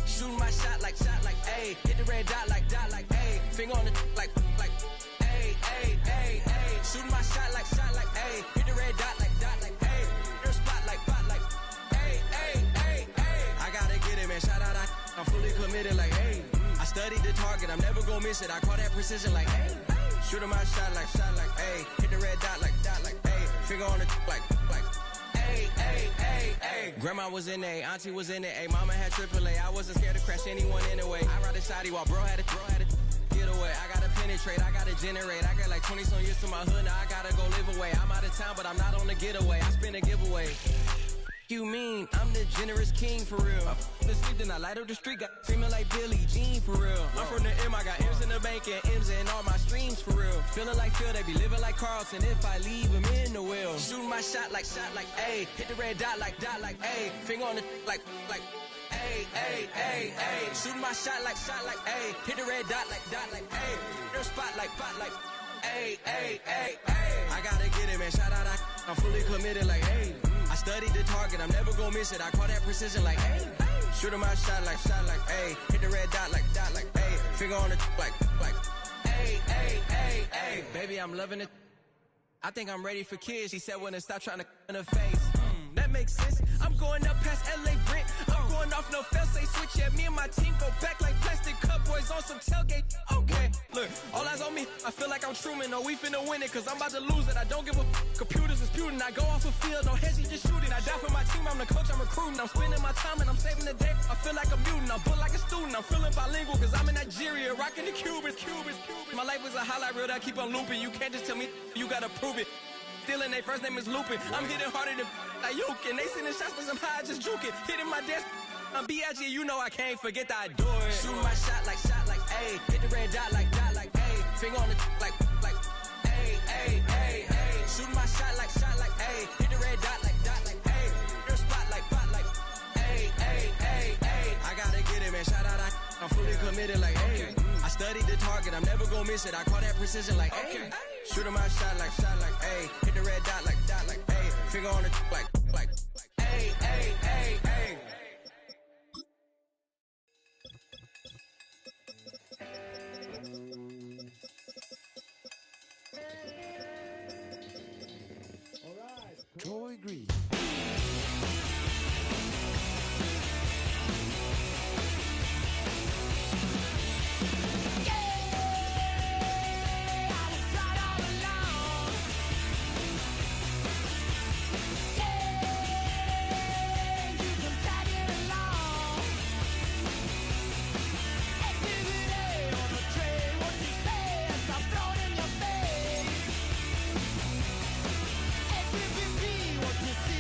Shooting my shot like, ayy. Hit the red dot like, ayy. Finger on the like, ayy, ayy, ayy, ayy. Shooting my shot like, ayy. Hit the red dot like, ayy. Their spot like, ayy, ayy, ayy, ayy. I gotta get it, man. Shout out, I'm fully committed like, ayy. I studied the target, I'm never gonna miss it. I call that precision like, ayy. Shooting my shot like, ayy. Hit the red dot like, ayy. Finger on the like, ayy, ayy, ayy, ayy. Grandma was in A, auntie was in it, ayy. Mama had AAA, I wasn't scared to crash anyone anyway. I ride a shotty while bro had to get away. I gotta penetrate, I gotta generate. I got like 20 some years to my hood, now I gotta go live away. I'm out of town, but I'm not on the getaway. I spin a giveaway. You mean I'm the generous king for real? I the sleep, then I light up the street, got screaming like Billie Jean for real. I'm from the M, I got M's in the bank and M's in all my streams for real. Feeling like Phil, they be living like Carlton if I leave him in the wheel. Shooting my shot like, ayy. Hit the red dot like, ayy. Finger on the like, ayy, ayy, ayy, ayy. Shooting my shot like, ayy. Hit the red dot like, ayy. Their spot like, ayy, ayy, ayy, ayy. I gotta get it, man. Shout out, I'm fully committed like, ayy. I studied the target, I'm never gonna miss it. I call that precision like, ayy. Shooting my shot like, ayy. Hit the red dot like, ayy. Finger on the like, ayy, ayy, ayy, ayy. Baby, I'm loving it. I think I'm ready for kids. She said when to stop trying to in her face. That makes sense. I'm going up past LA Brent. I'm going off no fail, say switch. Yeah, me and my team go back like plastic cup boys on some tailgate. Okay, look, all eyes on me. I feel like I'm Truman. No, we finna win it, cause I'm about to lose it. I don't give a computers disputing. I go off the field, no heads, just shooting. I die for my team, I'm the coach, I'm recruiting. I'm spending my time and I'm saving the day. I feel like a mutant, I'm built like a student. I'm feeling bilingual, cause I'm in Nigeria, rocking the Cubans. My life is a highlight reel that I keep on looping. You can't just tell me, you gotta prove it. Stealing, they first name is Lupin. I'm hitting harder than Ayukin. They sending shots, but I'm high, just juking. Hitting my desk, I'm B.I.G. You know I can't forget that I do it. Shooting my shot like, ayy. Hit the red dot like, ayy. Finger on the like, ayy, ayy, ayy, ayy. Shooting my shot like, ayy. Hit the red dot like, ayy. Their spot like, ayy, ayy, ayy, ayy. I gotta get it, man. Shout out, I'm fully committed like, ayy. I studied the target, I'm never gonna miss it. I call that precision like, ayy. Shooting my shot like, ayy. Hit the red dot like, ayy. Finger on the like, ayy, ayy, ayy, ayy. All right, Troy Green. What you see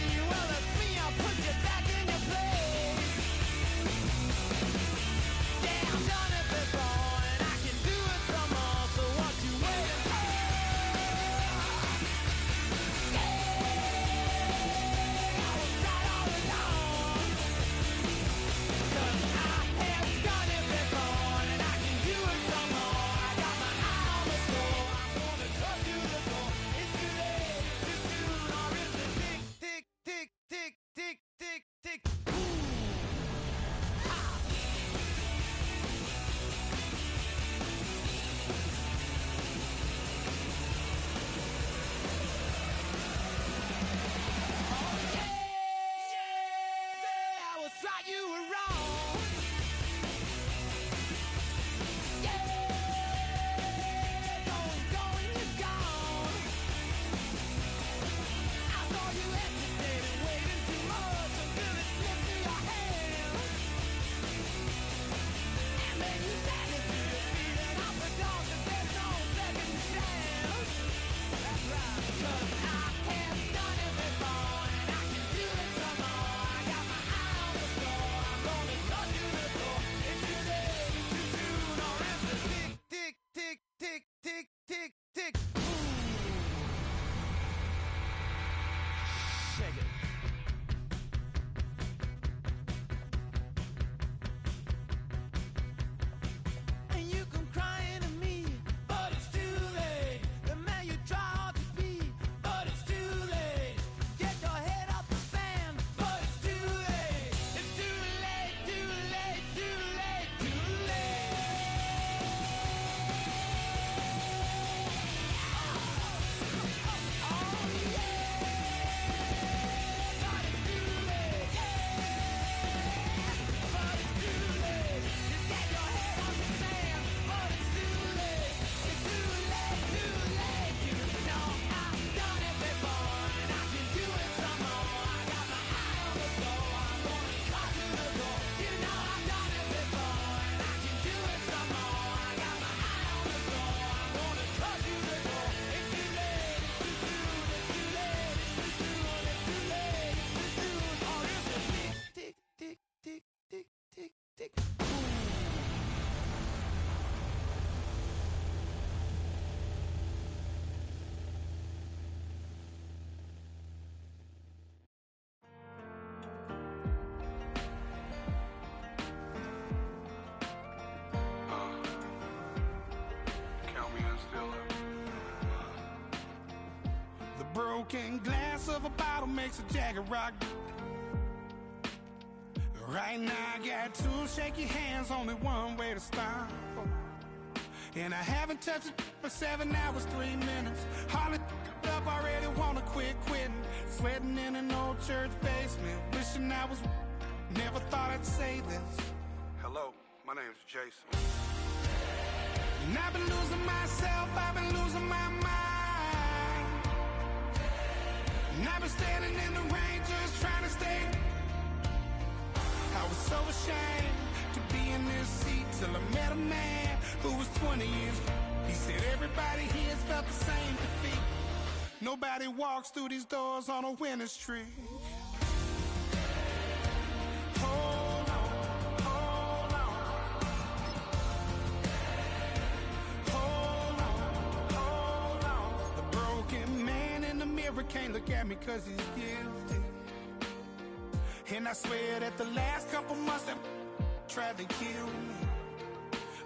broken glass of a bottle makes a jagged rock. Right now I got two shaky hands, only one way to stop. And I haven't touched it for 7 hours, 3 minutes. Hardly up, already wanna quit quitting. Sweating in an old church basement, wishing I was. Never thought I'd say this. Hello, my name's Jason. And I've been losing myself, I've been losing my mind. And I've been standing in the rain just trying to stay. I was so ashamed to be in this seat till I met a man who was 20 years. He said everybody here has felt the same defeat. Nobody walks through these doors on a winning streak. Hold on, hold on. Hold on, hold on. The broken man in the mirror can't look at me 'cause he's guilty. And I swear that the last couple months that tried to kill me.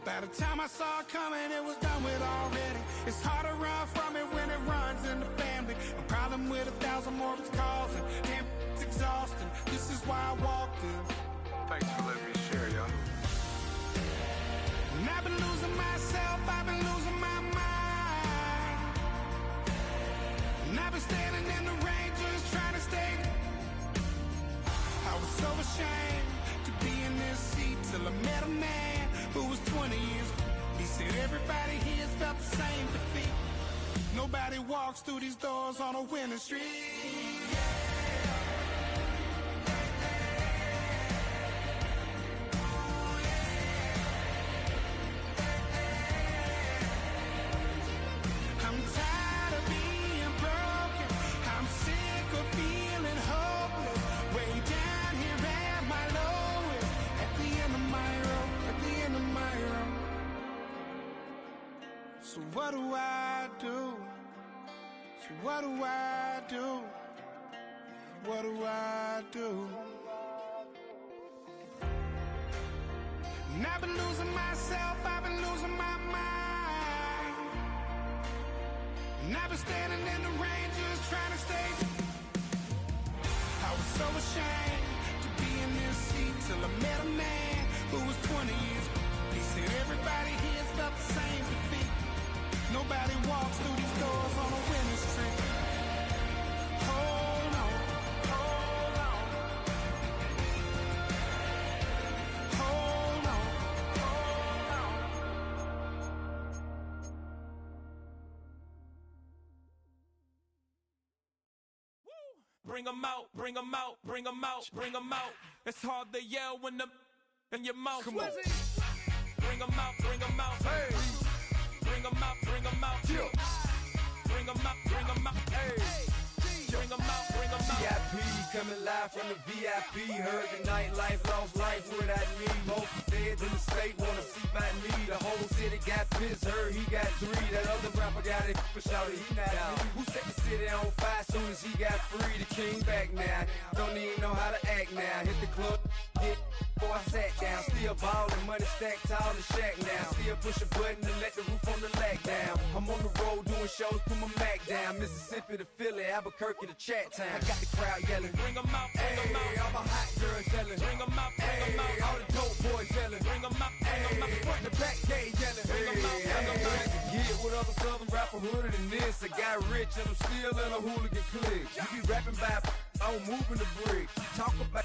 By the time I saw it coming, it was done with already. It's hard to run from it when it runs in the family. A problem with 1,000 more it's causing. Damn, it's exhausting. This is why I walked in. Thanks for letting me share, y'all. And I've been losing myself, I've been losing my mind. And I've been standing in the rain just trying to stay. I was so ashamed to be in this seat till I met a man who was 20 years. He said everybody here's felt the same defeat. Nobody walks through these doors on a winning streak. I'm tired of being broken. I'm sick of feeling hopeless. Way down here at my lowest. At the end of my road. At the end of my road. So what do I do? So what do I do? What do I do? And I've been losing myself, I've been losing my mind. And I've been standing in the rain just trying to stay. I was so ashamed to be in this seat till I met a man who was 20 years. He said everybody here's felt the same defeat. Nobody walks through these doors on a winning streak. Hold on, hold on. Hold on, hold on. Bring 'em out, bring 'em out, bring 'em out, bring 'em out. It's hard to yell when the in your mouth. Come on. Bring 'em out, bring 'em out. Hey. Bring 'em out, bring 'em out. Yeah. Bring 'em out, bring 'em out. Hey. Bring 'em out, bring 'em out. VIP coming live from the VIP. Heard the nightlife, lost life without me. Most feds in the state wanna see by me. The whole city got pissed, heard he got 3. That other rapper got it, but shouted he not out. Who set the city on fire soon as he got free? The king back now, don't even know how to act now. Hit the club, get before I sat down. Still ballin', money stacked tall in the shack now. Still push a button and let the roof on the lag down. I'm on the road doing shows, put my Mac down. Mississippi to Philly, Albuquerque to Chat Town. I got the crowd yelling. Bring 'em out, bring 'em Hey, out. all my hot girls yelling. Bring 'em out, bring 'em Hey, out. all the dope boys yelling. Bring 'em out, bring 'em out. Hey, front to back gay yelling. Bring 'em out, bring 'em out. To get with other southern rapper hooded than this. I got rich and I'm still in a hooligan clique. You be rapping by I'm moving the bricks. You talk about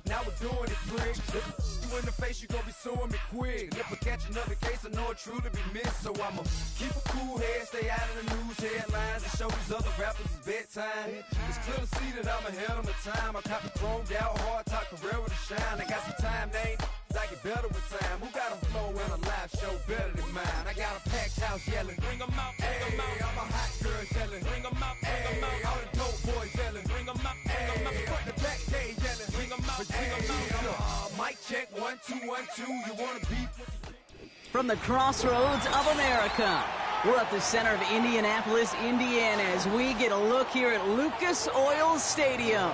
now we're doing it quick. You in the face, you gon' be suing me quick. If I catch another case, I know it truly be missed. So I'ma keep a cool head, stay out of the news headlines, and show these other rappers it's bedtime. It's clear to see that I'm ahead of my time. I copy chromed out, hard talk career with a shine. I got some time, they ain't I get better with time. Who got a flow and a live show better than mine? I got a packed house yelling. Bring 'em out, bring 'em Hey, out. all my hot girls yelling. Bring 'em out, bring 'em Hey, out. all the dope boys yelling. Bring 'em out, bring 'em out. Hey, front to back gay yelling. Bring 'em out, bring 'em out. Mic check 1 2 1 2. You wanna beef? From the crossroads of America, we're at the center of Indianapolis, Indiana, as we get a look here at Lucas Oil Stadium.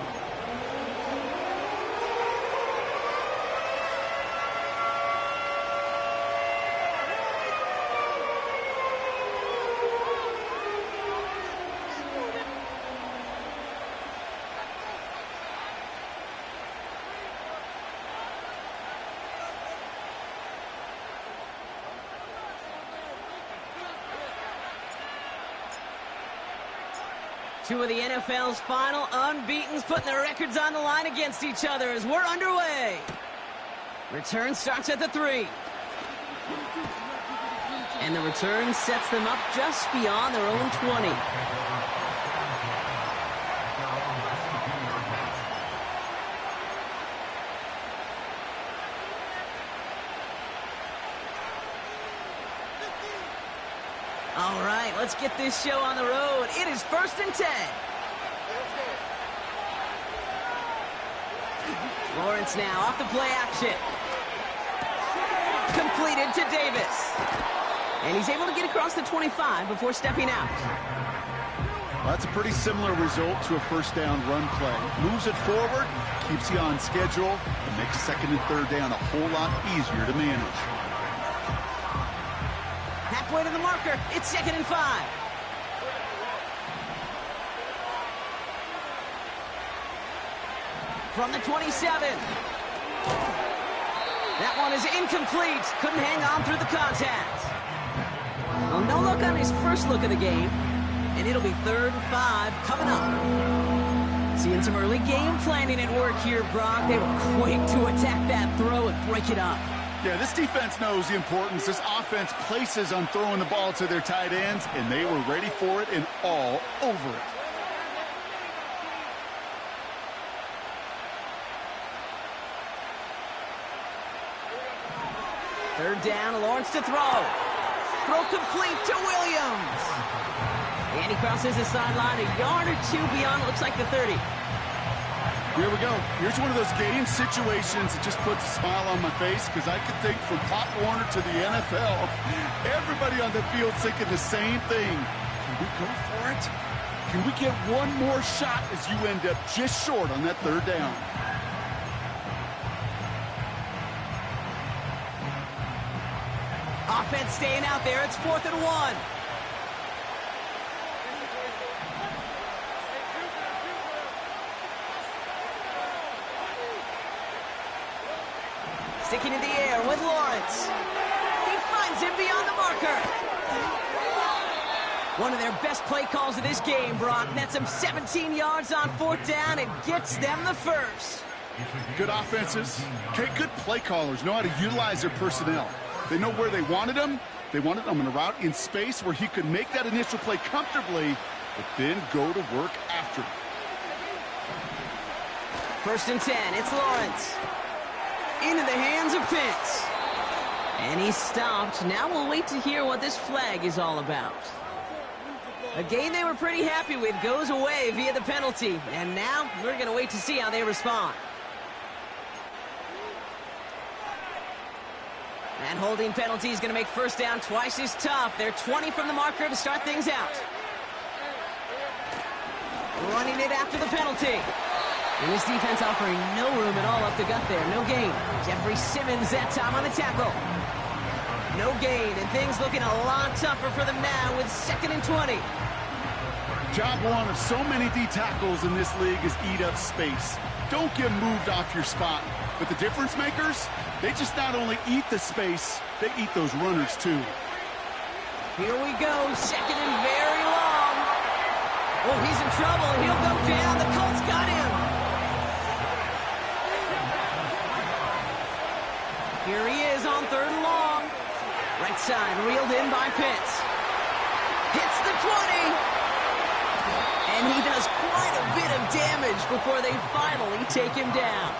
Two of the NFL's final unbeatens putting their records on the line against each other as we're underway. Return starts at the 3. And the return sets them up just beyond their own 20. All right, let's get this show on the road. It is 1st and 10. Lawrence now off the play action. Completed to Davis. And he's able to get across the 25 before stepping out. Well, that's a pretty similar result to a first down run play. Moves it forward, keeps you on schedule, and makes 2nd and 3rd down a whole lot easier to manage. Halfway to the marker, it's 2nd and 5. From the 27. That one is incomplete. Couldn't hang on through the contact. Well, no look on his first look of the game. And it'll be 3rd and 5 coming up. Seeing some early game planning at work here, Brock. They were quick to attack that throw and break it up. Yeah, this defense knows the importance this offense places on throwing the ball to their tight ends, and they were ready for it and all over it. Third down, Lawrence to throw. Throw complete to Williams. And he crosses the sideline a yard or two beyond, it looks like the 30. Here we go. Here's one of those game situations that just puts a smile on my face because I could think from Pop Warner to the NFL, everybody on the field thinking the same thing. Can we go for it? Can we get one more shot as you end up just short on that 3rd down? Offense staying out there. It's 4th and 1. Sticking in the air with Lawrence. He finds him beyond the marker. One of their best play calls of this game, Brock. Nets them 17 yards on 4th down and gets them the first. Good offenses. Okay, good play callers know how to utilize their personnel. They know where they wanted him. They wanted him on a route in space where he could make that initial play comfortably, but then go to work after. 1st and 10. It's Lawrence. Into the hands of Pitts. And he's stopped. Now we'll wait to hear what this flag is all about. A game they were pretty happy with goes away via the penalty. And now we're going to wait to see how they respond. And holding penalty is going to make 1st down twice as tough. They're 20 from the marker to start things out. Running it after the penalty. And this defense offering no room at all up the gut there. No gain. Jeffrey Simmons that time on the tackle. No gain, and things looking a lot tougher for them now with 2nd and 20. Job one of so many D tackles in this league is eat up space. Don't get moved off your spot. But the difference makers, they just not only eat the space, they eat those runners too. Here we go, 2nd and very long. Oh, he's in trouble. He'll go down. The Colts got him. Here he is on 3rd and long. Right side, reeled in by Pitts. Hits the 20. And he does quite a bit of damage before they finally take him down.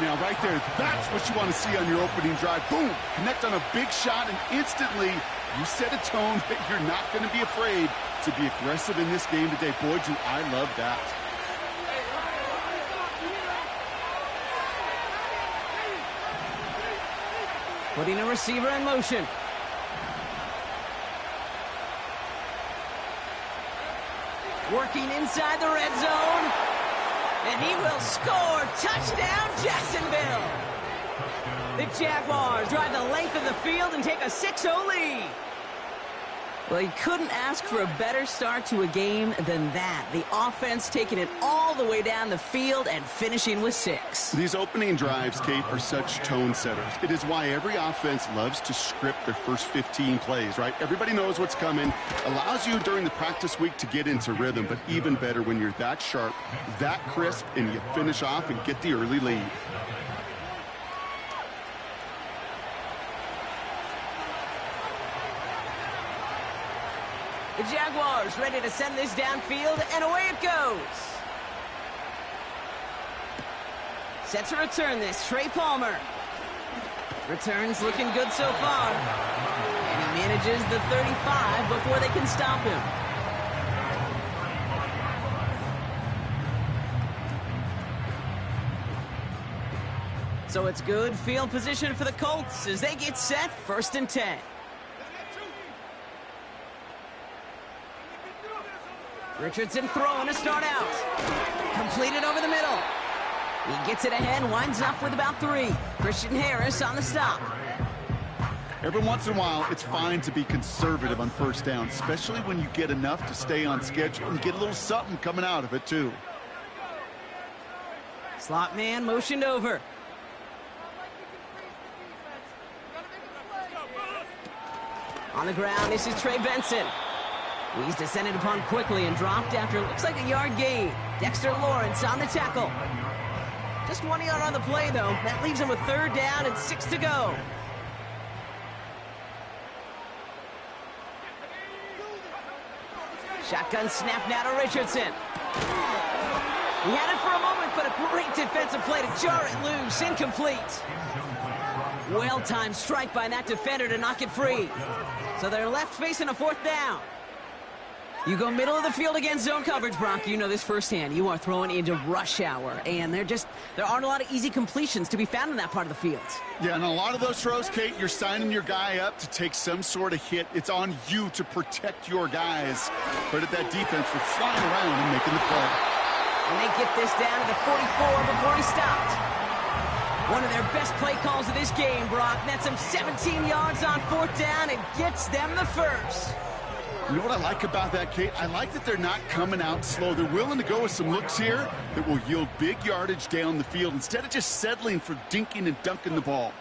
Now, right there, that's what you want to see on your opening drive. Boom! Connect on a big shot, and instantly you set a tone that you're not going to be afraid to be aggressive in this game today. Boy, do I love that. Putting a receiver in motion. Working inside the red zone. And he will score. Touchdown, Jacksonville. The Jaguars drive the length of the field and take a 6-0 lead. Well, you couldn't ask for a better start to a game than that. The offense taking it all the way down the field and finishing with 6. These opening drives, Kate, are such tone setters. It is why every offense loves to script their first 15 plays, right? Everybody knows what's coming. Allows you during the practice week to get into rhythm, but even better when you're that sharp, that crisp, and you finish off and get the early lead. The Jaguars ready to send this downfield, and away it goes. Set to return this, Trey Palmer. Returns looking good so far. And he manages the 35 before they can stop him. So it's good field position for the Colts as they get set, 1st and 10. Richardson throwing to start out. Completed over the middle. He gets it ahead, winds up with about 3. Christian Harris on the stop. Every once in a while, it's fine to be conservative on 1st down, especially when you get enough to stay on schedule and get a little something coming out of it, too. Slot man motioned over. On the ground, this is Trey Benson. He's descended upon quickly and dropped after it looks like a yard gain. Dexter Lawrence on the tackle. Just 1 yard on the play, though. That leaves him with 3rd down and 6 to go. Shotgun snap now to Richardson. He had it for a moment, but a great defensive play to jar it loose. Incomplete. Well-timed strike by that defender to knock it free. So they're left facing a 4th down. You go middle of the field against zone coverage, Brock. You know this firsthand. You are throwing into rush hour, and there aren't a lot of easy completions to be found in that part of the field. Yeah, and a lot of those throws, Kate, you're signing your guy up to take some sort of hit. It's on you to protect your guys. Credit that defense for flying around and making the play. And they get this down to the 44 before he stopped. One of their best play calls of this game, Brock. Nets him 17 yards on 4th down and gets them the 1st. You know what I like about that, Kate? I like that they're not coming out slow. They're willing to go with some looks here that will yield big yardage down the field instead of just settling for dinking and dunking the ball.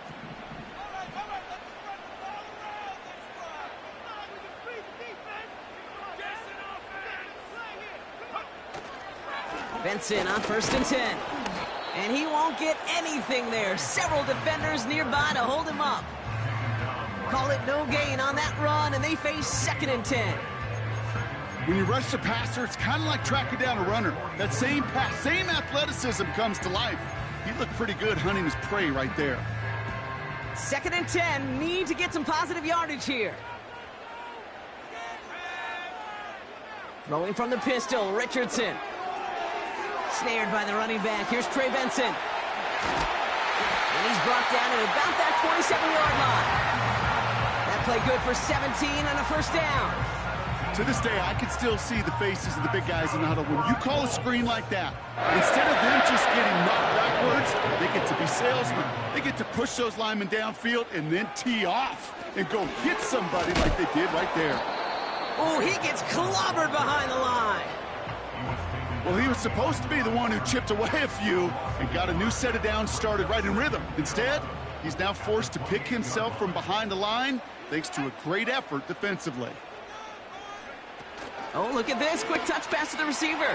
Benson on 1st and 10. And he won't get anything there. Several defenders nearby to hold him up. Call it no gain on that run, and they face 2nd and 10. When you rush the passer, it's kind of like tracking down a runner. That same pass, same athleticism comes to life. He looked pretty good hunting his prey right there. 2nd and 10, need to get some positive yardage here. Throwing from the pistol, Richardson. Snared by the running back. Here's Trey Benson. And he's brought down at about that 27-yard line. That play good for 17 and a 1st down. To this day, I can still see the faces of the big guys in the huddle. When you call a screen like that, instead of them just getting knocked backwards, they get to be salesmen. They get to push those linemen downfield and then tee off and go hit somebody like they did right there. Oh, he gets clobbered behind the line. Well, he was supposed to be the one who chipped away a few and got a new set of downs started right in rhythm. Instead, he's now forced to pick himself from behind the line thanks to a great effort defensively. Oh, look at this. Quick touch pass to the receiver.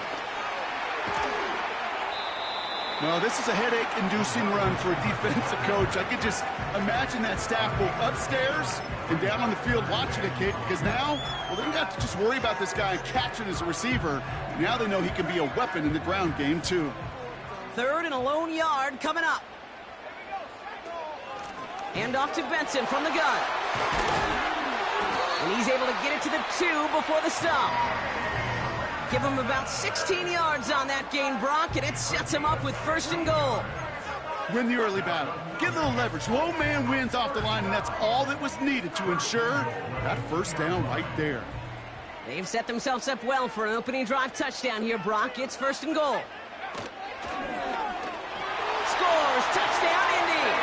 No, this is a headache-inducing run for a defensive coach. I could just imagine that staff both upstairs and down on the field watching it, kid, because now, well, they don't have to just worry about this guy catching as a receiver. Now they know he can be a weapon in the ground game, too. 3rd and a lone yard coming up. Hand off to Benson from the gun. And he's able to get it to the 2 before the stop. Give him about 16 yards on that gain, Brock, and it sets him up with 1st and goal. Win the early battle. Get a little leverage. Low man wins off the line, and that's all that was needed to ensure that 1st down right there. They've set themselves up well for an opening drive touchdown here, Brock. It's 1st and goal. Scores! Touchdown, Indy!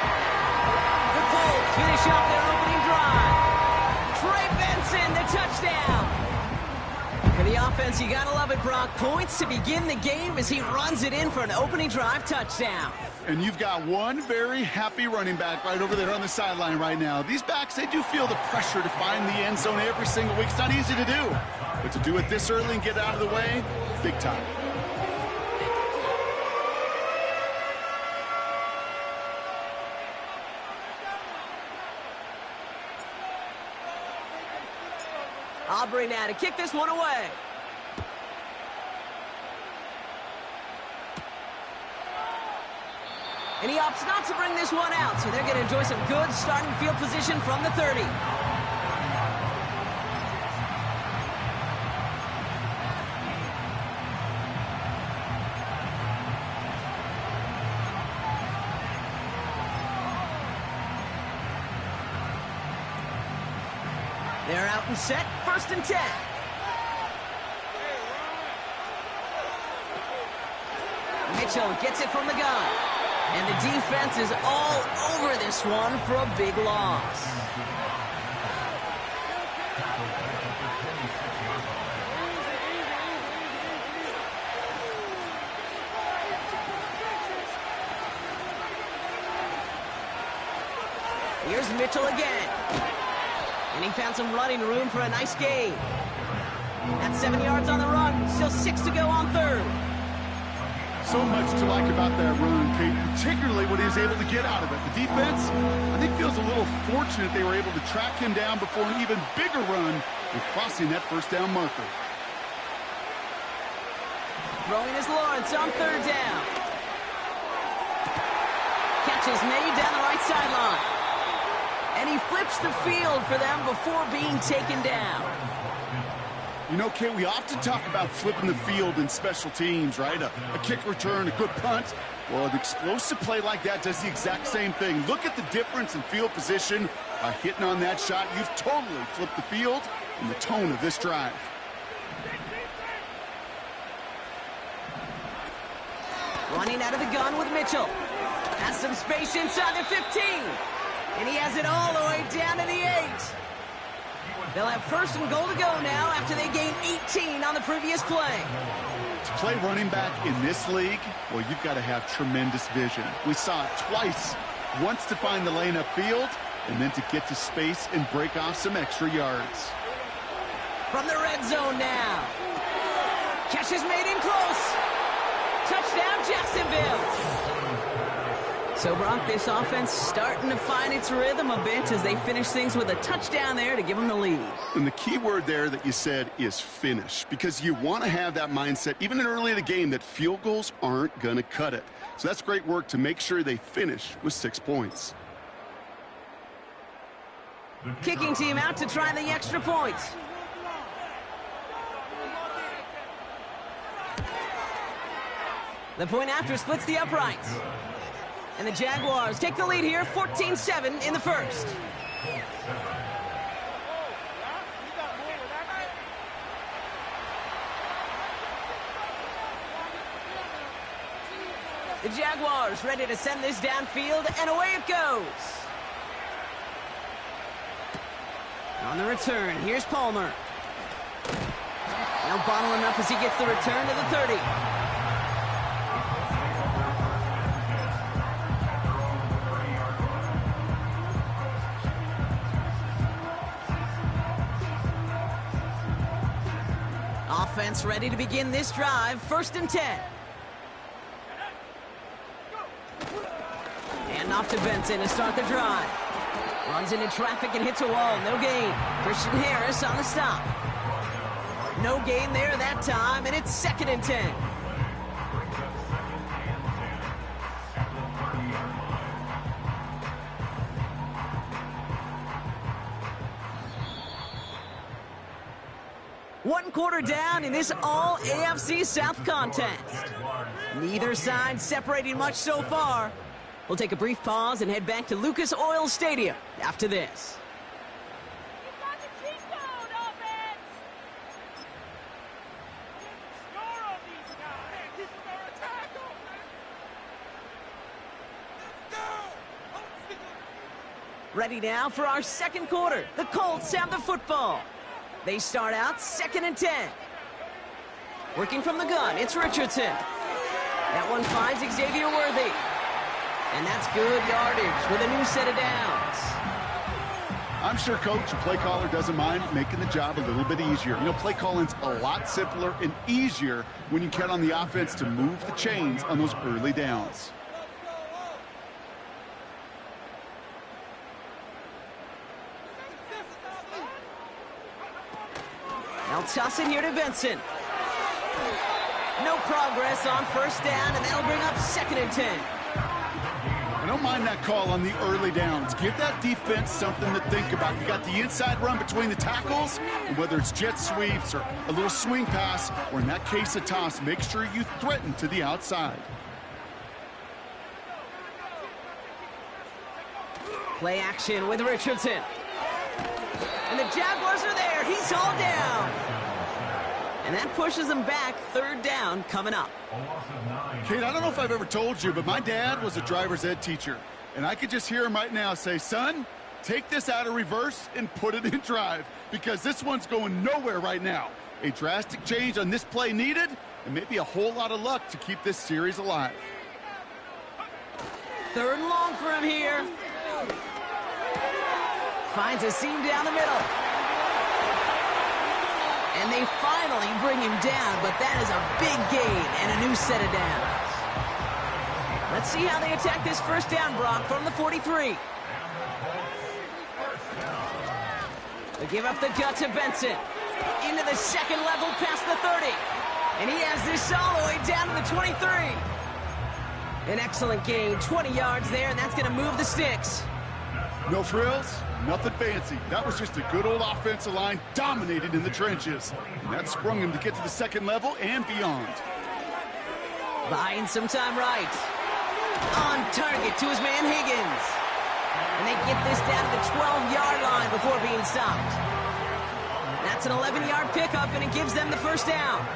The Colts finish off their opening drive. Trey Benson, the touchdown! offense. You gotta love it, Brock. Points to begin the game as he runs it in for an opening drive touchdown. And you've got one very happy running back right over there on the sideline right now. These backs, they do feel the pressure to find the end zone every single week. It's not easy to do. But to do it this early and get out of the way, big time. Aubrey now to kick this one away. And he opts not to bring this one out, so they're going to enjoy some good starting field position from the 30. They're out and set, 1st and 10. Mitchell gets it from the gun. And the defense is all over this one for a big loss. Here's Mitchell again. And he found some running room for a nice gain. That's 7 yards on the run. Still 6 to go on 3rd. So much to like about that run, Kate, particularly what he was able to get out of it. The defense, I think, feels a little fortunate they were able to track him down before an even bigger run and crossing that 1st down marker. Throwing is Lawrence on 3rd down. Catch is made down the right sideline. And he flips the field for them before being taken down. You know, Kate, we often talk about flipping the field in special teams, right? A kick return, a good punt. Well, an explosive play like that does the exact same thing. Look at the difference in field position. By hitting on that shot, you've totally flipped the field and the tone of this drive. Running out of the gun with Mitchell. Has some space inside the 15. And he has it all the way down to the 8. They'll have 1st and goal to go now after they gained 18 on the previous play. To play running back in this league, well, you've got to have tremendous vision. We saw it twice. Once to find the lane upfield, and then to get to space and break off some extra yards. From the red zone now. Catch is made in close. Touchdown, Jacksonville. So, Brock, this offense starting to find its rhythm a bit as they finish things with a touchdown there to give them the lead. And the key word there that you said is finish, because you want to have that mindset, even in early in the game, that field goals aren't going to cut it. So that's great work to make sure they finish with 6 points. Kicking team out to try the extra points. The point after splits the uprights. And the Jaguars take the lead here, 14-7 in the 1st. The Jaguars ready to send this downfield, and away it goes. On the return, here's Palmer. Now bottling up as he gets the return to the 30. Offense ready to begin this drive, 1st and 10. And off to Benson to start the drive. Runs into traffic and hits a wall, no gain. Christian Harris on the stop. No gain there that time, and it's 2nd and 10. One quarter down in this all AFC South contest. Neither side separating much so far. We'll take a brief pause and head back to Lucas Oil Stadium after this. Ready now for our 2nd quarter. The Colts have the football. They start out 2nd and 10. Working from the gun, it's Richardson. That one finds Xavier Worthy. And that's good yardage with a new set of downs. I'm sure coach or play caller doesn't mind making the job a little bit easier. You know, play calling's a lot simpler and easier when you count on the offense to move the chains on those early downs. They'll toss it here to Benson. No progress on first down, and that'll bring up 2nd and 10. I don't mind that call on the early downs. Give that defense something to think about. You got the inside run between the tackles, and whether it's jet sweeps or a little swing pass, or in that case a toss, make sure you threaten to the outside. Play action with Richardson. And the Jaguars are there. He's all down. And that pushes them back. 3rd down coming up. Kate, I don't know if I've ever told you, but my dad was a driver's ed teacher. And I could just hear him right now say, son, take this out of reverse and put it in drive, because this one's going nowhere right now. A drastic change on this play needed, and maybe a whole lot of luck to keep this series alive. 3rd and long for him here. Finds a seam down the middle. And they finally bring him down, but that is a big gain and a new set of downs. Let's see how they attack this first down, Brock, from the 43. They give up the gut to Benson. Into the 2nd level past the 30. And he has this all the way down to the 23. An excellent gain, 20 yards there, and that's going to move the sticks. No frills, nothing fancy. That was just a good old offensive line dominated in the trenches. And that sprung him to get to the 2nd level and beyond. Buying some time right. On target to his man Higgins. And they get this down to the 12-yard line before being stopped. That's an 11-yard pickup, and it gives them the first down.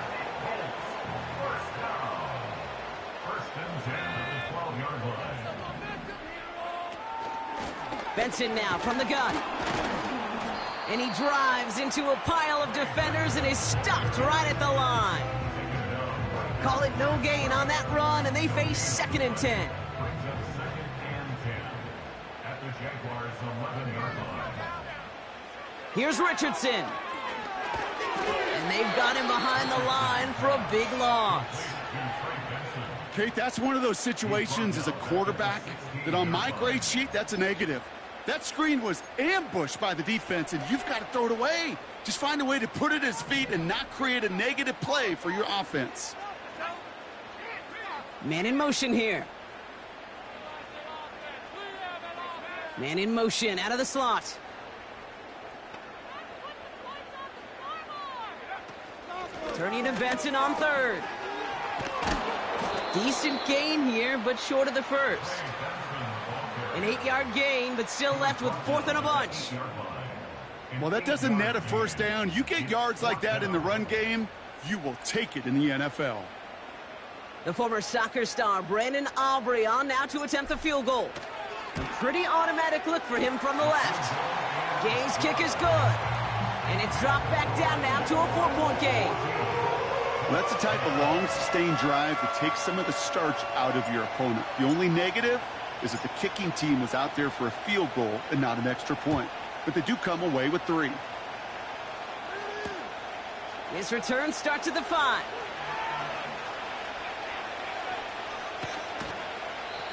Benson now from the gun. And he drives into a pile of defenders and is stopped right at the line. Call it no gain on that run, and they face 2nd and 10. Here's Richardson. And they've got him behind the line for a big loss. Kate, that's one of those situations as a quarterback that on my grade sheet, that's a negative. That screen was ambushed by the defense, and you've got to throw it away. Just find a way to put it at his feet and not create a negative play for your offense. Man in motion here. Man in motion out of the slot. Turning to Benson on 3rd. Decent gain here, but short of the first. An 8-yard gain, but still left with 4th and a bunch. Well, that doesn't net a first down. You get yards like that in the run game, you will take it in the NFL. The former soccer star, Brandon Aubrey, on now to attempt the field goal. A pretty automatic look for him from the left. Gay's kick is good. And it's dropped back down now to a 4-point game. Well, that's the type of long, sustained drive that takes some of the starch out of your opponent. The only negative is that the kicking team was out there for a field goal and not an extra point. But they do come away with 3. This return starts at the 5.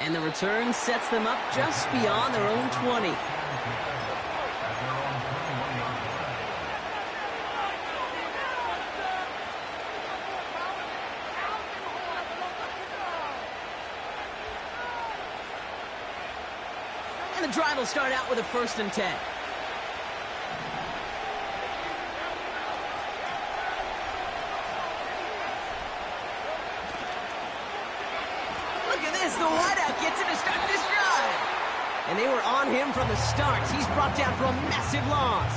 And the return sets them up just beyond their own 20. And the drive will start out with a 1st and 10. Look at this, the wideout gets it to start this drive. And they were on him from the start. He's brought down for a massive loss.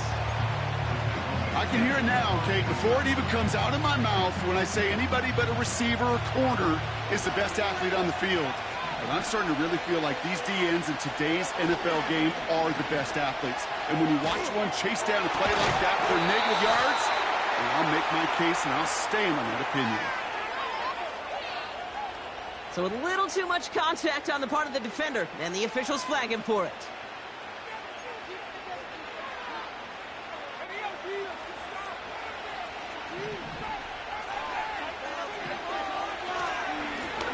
I can hear it now, Kate, before it even comes out of my mouth when I say anybody but a receiver or corner is the best athlete on the field. And I'm starting to really feel like these DNs in today's NFL game are the best athletes. And when you watch one chase down a play like that for negative yards, and I'll make my case and I'll stand on that opinion. So a little too much contact on the part of the defender, and the officials flag him for it.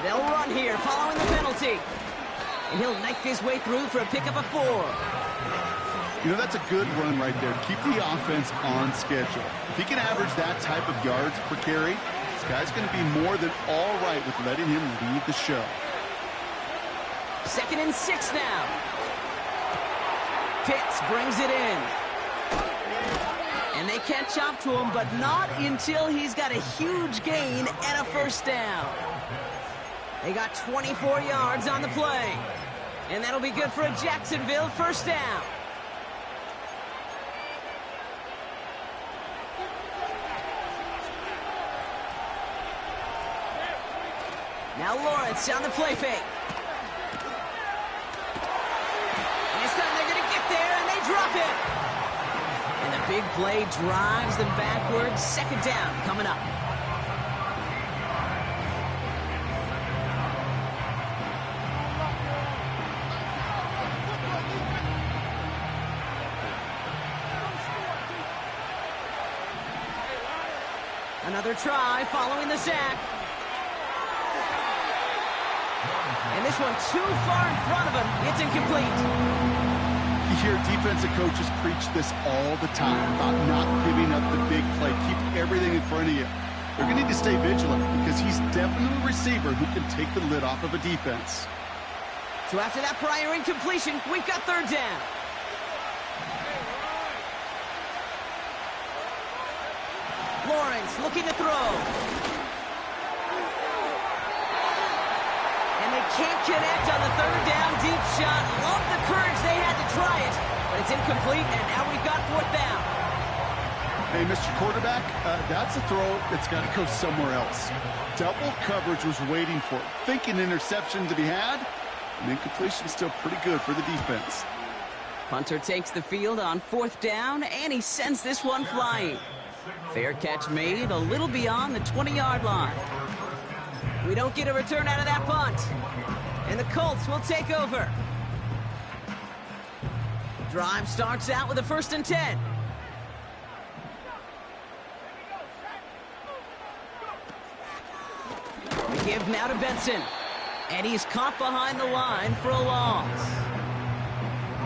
They'll run here following the penalty. And he'll knife his way through for a pickup of 4. You know, that's a good run right there. Keep the offense on schedule. If he can average that type of yards per carry, this guy's going to be more than all right with letting him lead the show. 2nd and 6 now. Pitts brings it in. And they catch up to him, but not until he's got a huge gain and a first down. They got 24 yards on the play. And that'll be good for a Jacksonville first down. Now Lawrence on the play fake. And this time they're going to get there, and they drop it. And the big play drives them backwards. 2nd down coming up. Another try following the sack. And this one too far in front of him. It's incomplete. You hear defensive coaches preach this all the time about not giving up the big play. Keep everything in front of you. They're going to need to stay vigilant because he's definitely a receiver who can take the lid off of a defense. So after that prior incompletion, we've got 3rd down. Lawrence looking to throw. And they can't connect on the 3rd down deep shot. Love the courage they had to try it, but it's incomplete, and now we've got 4th down. Hey, Mr. Quarterback, that's a throw that's got to go somewhere else. Double coverage was waiting for it. Thinking interception to be had, and incompletion still pretty good for the defense. Punter takes the field on 4th down, and he sends this one flying. Fair catch made a little beyond the 20-yard line. We don't get a return out of that punt. And the Colts will take over. Drive starts out with a 1st and 10. The give now to Benson. And he's caught behind the line for a loss.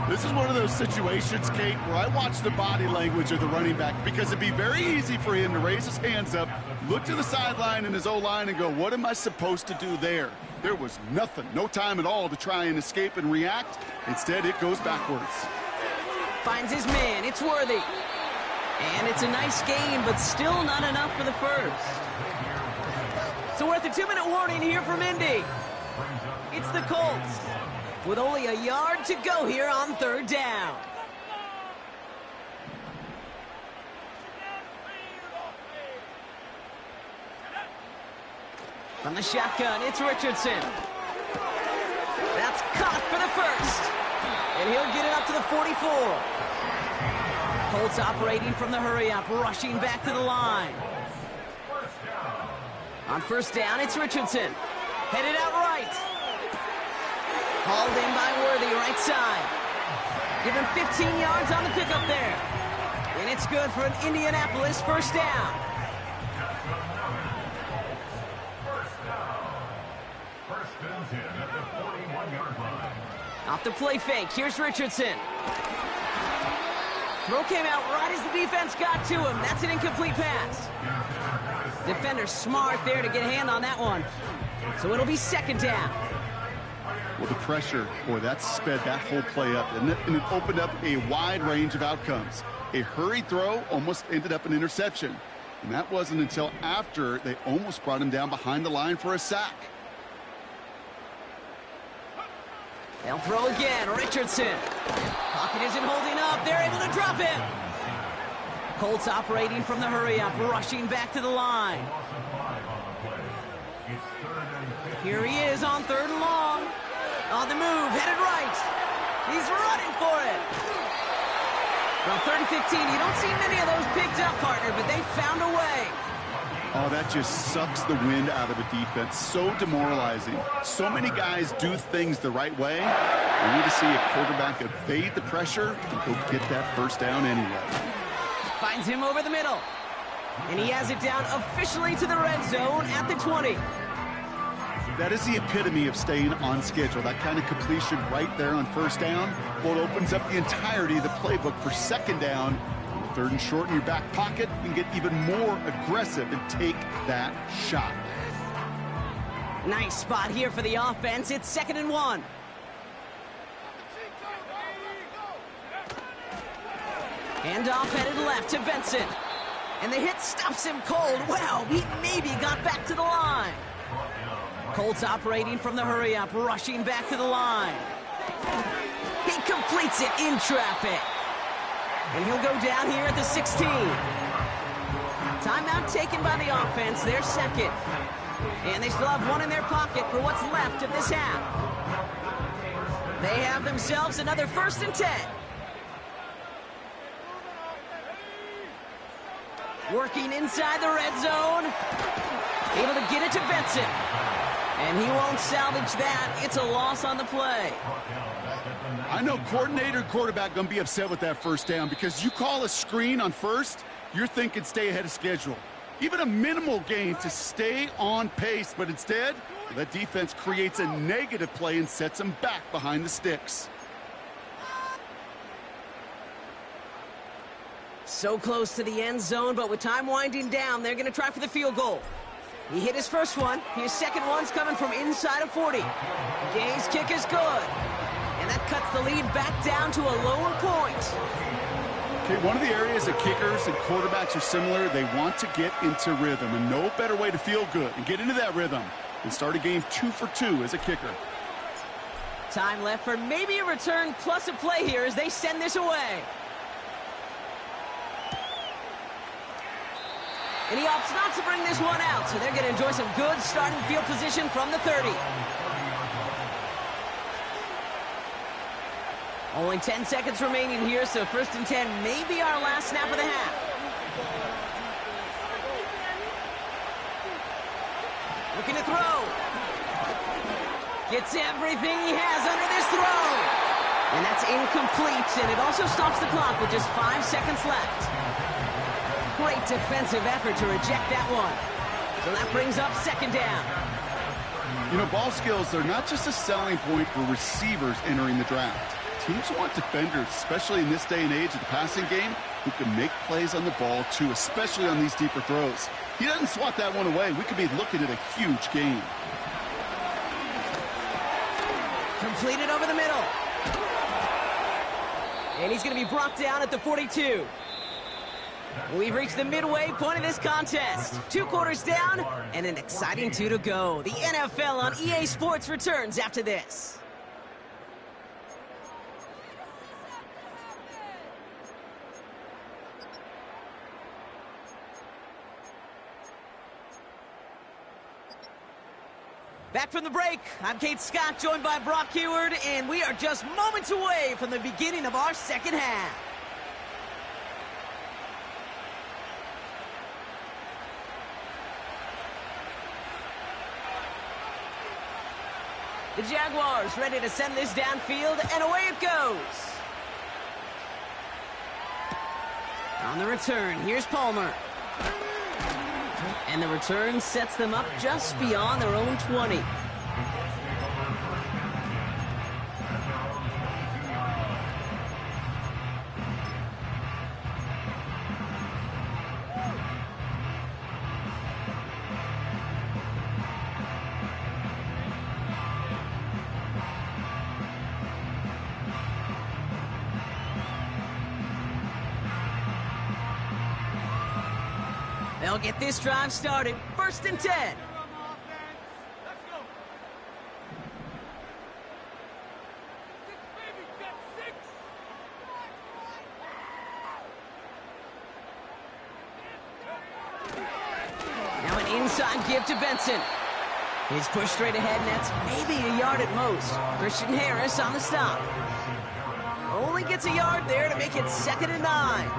This is one of those situations, Kate, where I watch the body language of the running back because it'd be very easy for him to raise his hands up, look to the sideline in his O-line and go, what am I supposed to do there? There was nothing, no time at all to try and escape and react. Instead, it goes backwards. Finds his man, it's Worthy. And it's a nice game, but still not enough for the first. So we're at the 2-minute warning here from Indy. It's the Colts, with only a yard to go here on 3rd down. From the shotgun, it's Richardson. That's caught for the first. And he'll get it up to the 44. Colts operating from the hurry-up, rushing back to the line. On 1st down, it's Richardson. Headed out right. Hauled in by Worthy, right side. Give him 15 yards on the pickup there. And it's good for an Indianapolis 1st down. Off the play fake, here's Richardson. Throw came out right as the defense got to him. That's an incomplete pass. Defender smart there to get a hand on that one. So it'll be 2nd down. Well, the pressure, boy, that sped that whole play up, and it opened up a wide range of outcomes. A hurried throw almost ended up an interception. And that wasn't until after they almost brought him down behind the line for a sack. They'll throw again, Richardson. Pocket isn't holding up. They're able to drop him. Colts operating from the hurry-up, rushing back to the line. Here he is on 3rd and long. On the move, headed right. He's running for it. Well, 3rd and 15, you don't see many of those picked up, partner, but they found a way. Oh, that just sucks the wind out of a defense. So demoralizing. So many guys do things the right way. We need to see a quarterback evade the pressure and go get that first down anyway. Finds him over the middle. And he has it down officially to the red zone at the 20. That is the epitome of staying on schedule. That kind of completion right there on first down. Well, it opens up the entirety of the playbook for second down. 3rd and short in your back pocket, you can get even more aggressive and take that shot. Nice spot here for the offense. It's 2nd and 1. Handoff headed left to Benson. And the hit stops him cold. Wow, he maybe got back to the line. Colts operating from the hurry-up, rushing back to the line. He completes it in traffic. And he'll go down here at the 16. Timeout taken by the offense, their second. And they still have one in their pocket for what's left of this half. They have themselves another 1st and 10. Working inside the red zone. Able to get it to Benson. And he won't salvage that. It's a loss on the play. I know coordinator and quarterback going to be upset with that first down because you call a screen on first, you're thinking stay ahead of schedule. Even a minimal gain to stay on pace, but instead, that defense creates a negative play and sets them back behind the sticks. So close to the end zone, but with time winding down, they're going to try for the field goal. He hit his first one. His second one's coming from inside of 40. Gay's kick is good. And that cuts the lead back down to a lone point. Okay, one of the areas that kickers and quarterbacks are similar, they want to get into rhythm. And no better way to feel good and get into that rhythm than start a game 2 for 2 as a kicker. Time left for maybe a return plus a play here as they send this away. And he opts not to bring this one out, so they're going to enjoy some good starting field position from the 30. Only 10 seconds remaining here, so 1st and 10 may be our last snap of the half. Looking to throw. Gets everything he has under this throw. And that's incomplete, and it also stops the clock with just 5 seconds left. Great defensive effort to reject that one. So that brings up 2nd down. You know, ball skills, they're not just a selling point for receivers entering the draft. Teams want defenders, especially in this day and age of the passing game, who can make plays on the ball, too, especially on these deeper throws. He doesn't swat that one away. We could be looking at a huge game. Completed over the middle. And he's going to be brought down at the 42. We've reached the midway point of this contest. 2 quarters down and an exciting 2 to go. The NFL on EA Sports returns after this. Back from the break, I'm Kate Scott, joined by Brock Huard, and we are just moments away from the beginning of our second half. The Jaguars ready to send this downfield, and away it goes. On the return, here's Palmer. And the return sets them up just beyond their own 20. They'll get this drive started. 1st and 10. Now an inside give to Benson. He's pushed straight ahead, and that's maybe a yard at most. Christian Harris on the stop. Only gets a yard there to make it 2nd and 9.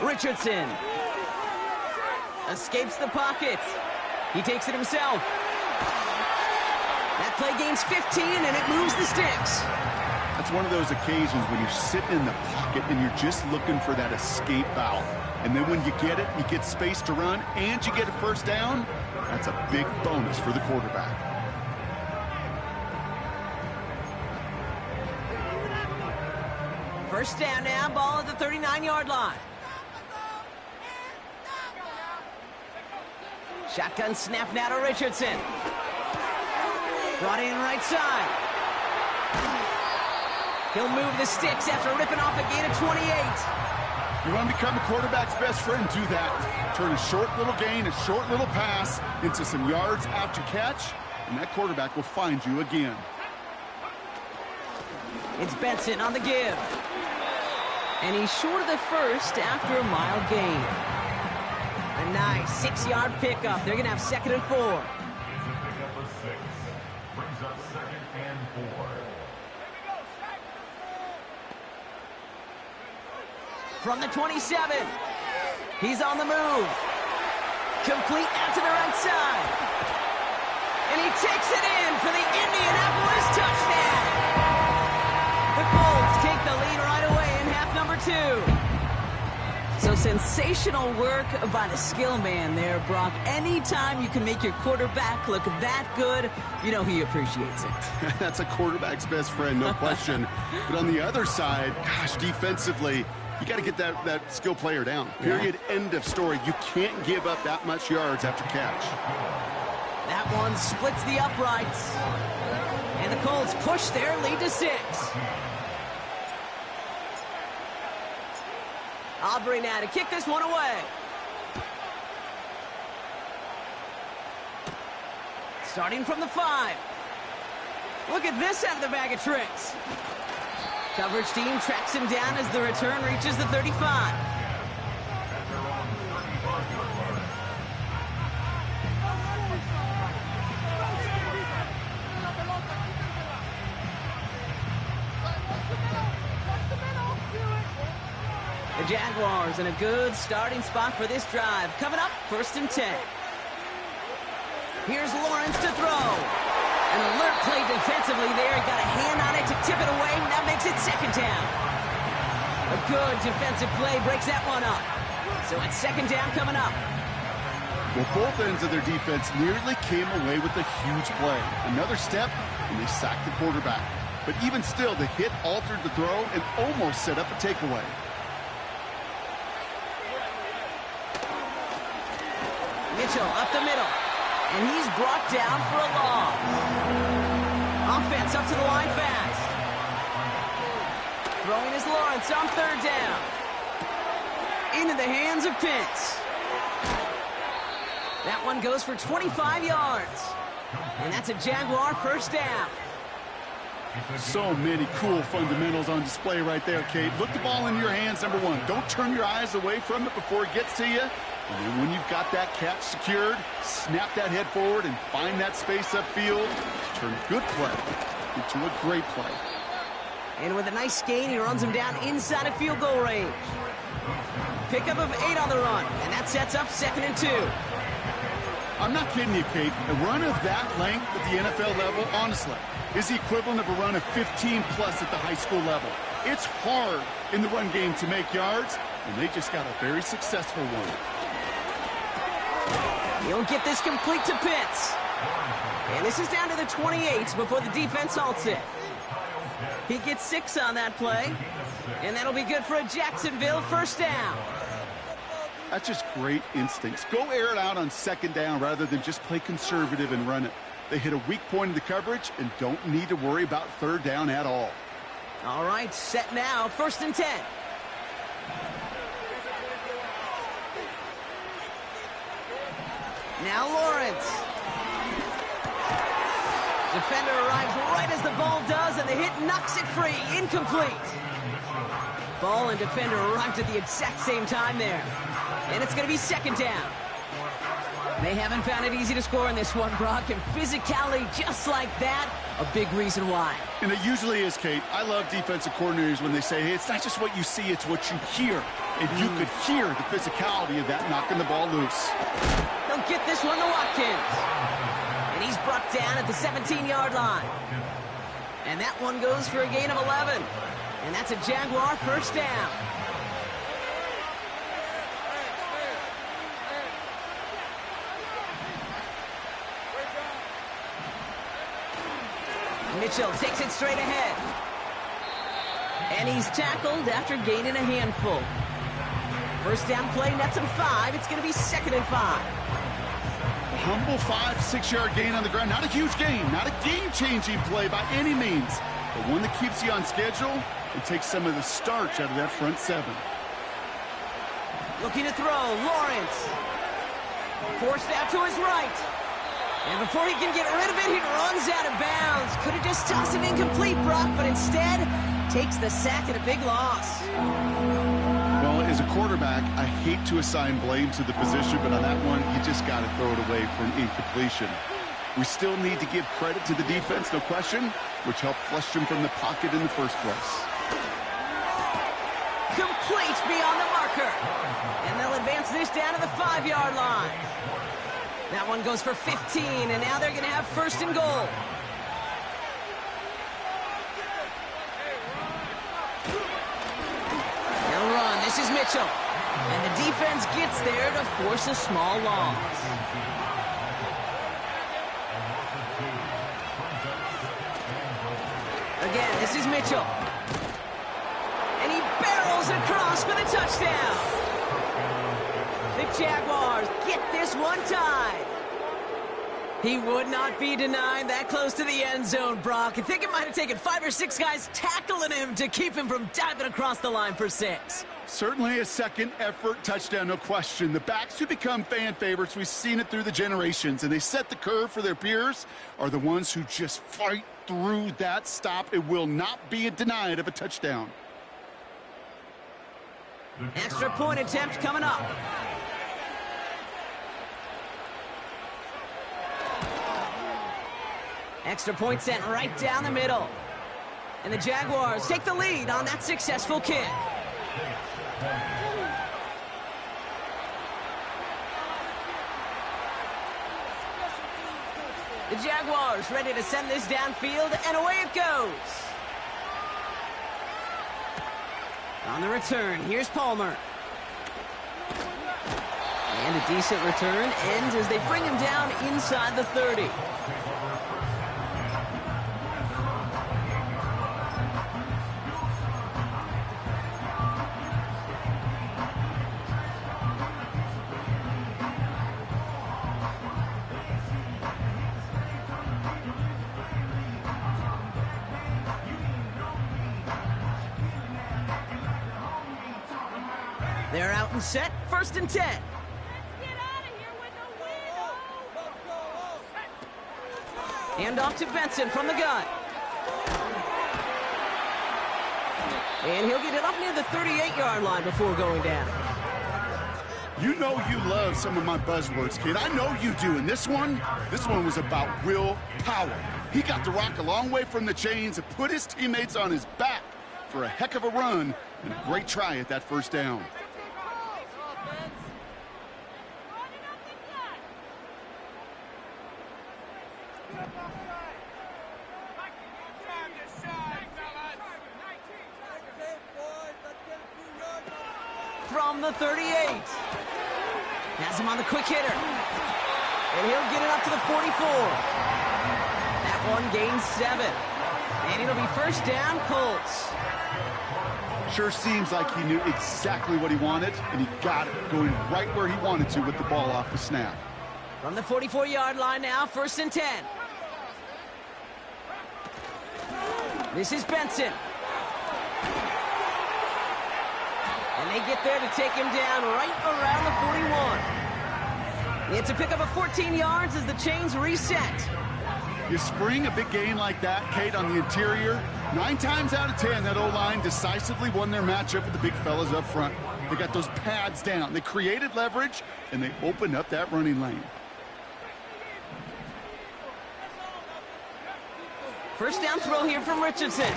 Richardson escapes the pocket. He takes it himself. That play gains 15, and it moves the sticks. That's one of those occasions when you're sitting in the pocket and you're just looking for that escape valve. And then when you get it, you get space to run, and you get a first down. That's a big bonus for the quarterback. First down now, ball at the 39-yard line. Shotgun snap now to Richardson. Brought in right side. He'll move the sticks after ripping off a gain of 28. You want to become a quarterback's best friend, do that. Turn a short little gain, a short little pass into some yards after catch, and that quarterback will find you again. It's Benson on the give. And he's short of the first after a mild gain. A nice 6-yard pickup. They're going to have 2nd and 4. From the 27. He's on the move. Complete out to the right side. And he takes it in for the Indianapolis touchdown. The Colts take the lead right away in half number 2. So sensational work by the skill man there, Brock. Anytime you can make your quarterback look that good, you know he appreciates it. That's a quarterback's best friend, no question. But on the other side, gosh, defensively, you got to get that skill player down. Period. Yeah. End of story. You can't give up that much yards after catch. That one splits the uprights. And the Colts push their lead to 6. Aubrey now to kick this one away. Starting from the 5. Look at this out of the bag of tricks. Coverage team tracks him down as the return reaches the 35. The Jaguars in a good starting spot for this drive. Coming up, 1st and 10. Here's Lawrence to throw. An alert play defensively there. He got a hand on it to tip it away. That makes it 2nd down. A good defensive play breaks that one up. So it's 2nd down coming up. Well, both ends of their defense nearly came away with a huge play. Another step, and they sacked the quarterback. But even still, the hit altered the throw and almost set up a takeaway. Mitchell up the middle, and he's brought down for a loss. Offense up to the line fast. Throwing is Lawrence on 3rd down. Into the hands of Pitts. That one goes for 25 yards. And that's a Jaguar 1st down. So many cool fundamentals on display right there, Kate. Look the ball in your hands, number 1. Don't turn your eyes away from it before it gets to you. And then when you've got that catch secured, snap that head forward and find that space upfield to turn good play into a great play. And with a nice gain, he runs him down inside of field goal range. Pickup of 8 on the run, and that sets up 2nd and 2. I'm not kidding you, Kate. A run of that length at the NFL level, honestly, is the equivalent of a run of 15-plus at the high school level. It's hard in the run game to make yards, and they just got a very successful one. He'll get this complete to Pitts. And this is down to the 28 before the defense halts it. He gets 6 on that play. And that'll be good for a Jacksonville 1st down. That's just great instincts. Go air it out on 2nd down rather than just play conservative and run it. They hit a weak point in the coverage and don't need to worry about 3rd down at all. All right, set now, 1st and 10. Now Lawrence. Defender arrives right as the ball does, and the hit knocks it free. Incomplete. Ball and defender arrived at the exact same time there. And it's going to be 2nd down. They haven't found it easy to score in this one, Brock, and physicality just like that, a big reason why. And it usually is, Kate. I love defensive coordinators when they say, hey, it's not just what you see, it's what you hear. And you could hear the physicality of that knocking the ball loose. They'll get this one to Watkins. And he's brought down at the 17-yard line. And that one goes for a gain of 11. And that's a Jaguar first down. Mitchell takes it straight ahead. And he's tackled after gaining a handful. First down play, nets him 5. It's going to be 2nd and 5. Humble 5-6-yard gain on the ground. Not a huge gain, not a game-changing play by any means, but one that keeps you on schedule and takes some of the starch out of that front 7. Looking to throw, Lawrence. Forced out to his right. And before he can get rid of it, he runs out of bounds. Could have just tossed it incomplete, Brock, but instead takes the sack and a big loss. Well, as a quarterback, I hate to assign blame to the position, but on that one, you just got to throw it away for an incompletion. We still need to give credit to the defense, no question, which helped flush him from the pocket in the first place. Complete beyond the marker. And they'll advance this down to the 5-yard line. That one goes for 15, and now they're going to have 1st and goal. They'll run. This is Mitchell. And the defense gets there to force a small loss. Again, this is Mitchell. And he barrels across for the touchdown. The Jaguars get this one tied. He would not be denied that close to the end zone, Brock. I think it might have taken 5 or 6 guys tackling him to keep him from diving across the line for 6. Certainly a second-effort touchdown, no question. The backs who become fan favorites, we've seen it through the generations, and they set the curve for their peers, are the ones who just fight through that stop. It will not be denied of a touchdown. Extra point attempt coming up. Extra point sent right down the middle. And the Jaguars take the lead on that successful kick. The Jaguars ready to send this downfield, and away it goes. On the return, here's Palmer. And a decent return ends as they bring him down inside the 30. They're out and set, 1st and 10. Hand off to Benson from the gun. And he'll get it up near the 38-yard line before going down. You know you love some of my buzzwords, kid. I know you do. And this one was about real power. He got the rock a long way from the chains and put his teammates on his back for a heck of a run and a great try at that 1st down. From the 38. Has him on the quick hitter. And he'll get it up to the 44. That one gains 7. And it'll be 1st down, Colts. Sure seems like he knew exactly what he wanted, and he got it, going right where he wanted to with the ball off the snap. From the 44-yard line now, 1st and 10. This is Benson. And they get there to take him down right around the 41. It's a pickup of 14 yards as the chains reset. You spring a big gain like that, Kate, on the interior, 9 times out of 10, that O-line decisively won their matchup with the big fellas up front. They got those pads down. They created leverage, and they opened up that running lane. First down throw here from Richardson.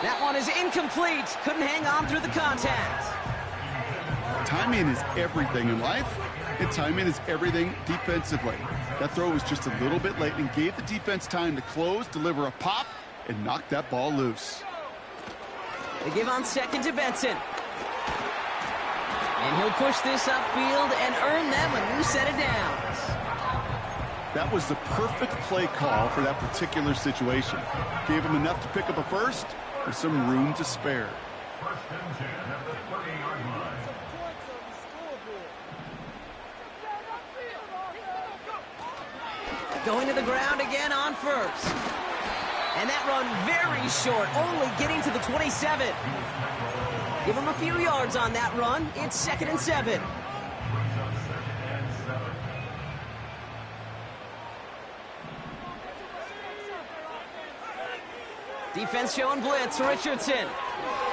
That one is incomplete. Couldn't hang on through the contact. Timing is everything in life, and timing is everything defensively. That throw was just a little bit late and gave the defense time to close, deliver a pop, and knock that ball loose. They give on second to Benson. And he'll push this upfield and earn them a new set of downs. That was the perfect play call for that particular situation. Gave him enough to pick up a first with some room to spare. Going to the ground again on first. And that run very short, only getting to the 27. Give him a few yards on that run. It's 2nd and 7. Defense showing blitz. Richardson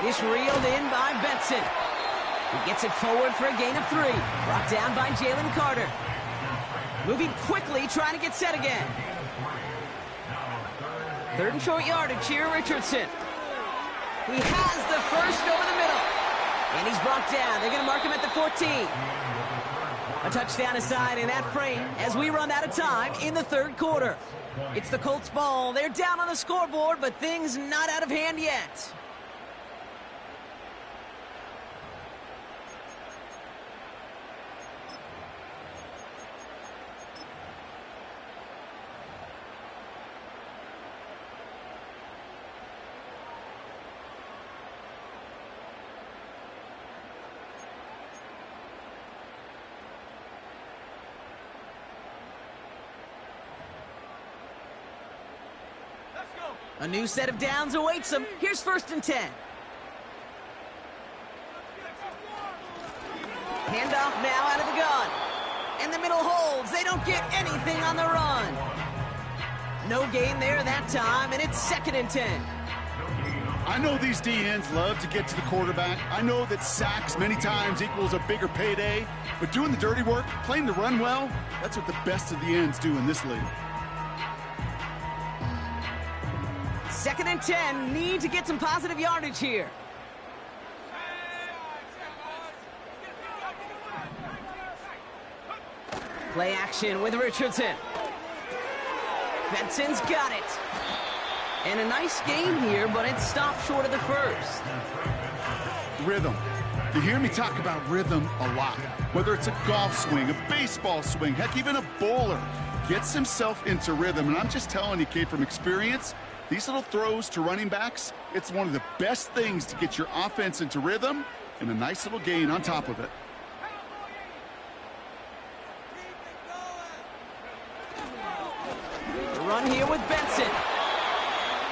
is reeled in by Benson. He gets it forward for a gain of 3. Brought down by Jalen Carter. Moving quickly, trying to get set again. 3rd and short yardage here, Richardson. He has the first over the middle. And he's brought down. They're going to mark him at the 14. A touchdown aside in that frame as we run out of time in the 3rd quarter. It's the Colts ball. They're down on the scoreboard, but things not out of hand yet. A new set of downs awaits them. Here's 1st and 10. Handoff now out of the gun. And the middle holds. They don't get anything on the run. No gain there that time, and it's 2nd and 10. I know these D-ends love to get to the quarterback. I know that sacks many times equals a bigger payday. But doing the dirty work, playing the run well, that's what the best of the ends do in this league. 2nd and 10, need to get some positive yardage here. Play action with Richardson. Benson's got it. And a nice game here, but it stopped short of the first. Rhythm. You hear me talk about rhythm a lot. Whether it's a golf swing, a baseball swing, heck, even a bowler gets himself into rhythm. And I'm just telling you, Kate, from experience, these little throws to running backs, it's one of the best things to get your offense into rhythm and a nice little gain on top of it. The run here with Benson.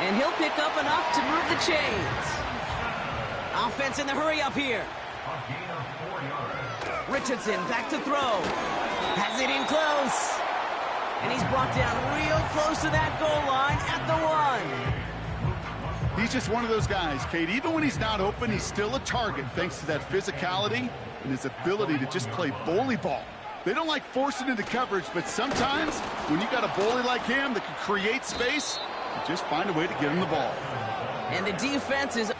And he'll pick up enough to move the chains. Offense in the hurry up here. Richardson back to throw. Has it in close. And he's brought down real close to that goal line at the 1. He's just one of those guys, Kate. Even when he's not open, he's still a target thanks to that physicality and his ability to just play bully ball. They don't like forcing into coverage, but sometimes when you got a bully like him that can create space, you just find a way to get him the ball. And the defense is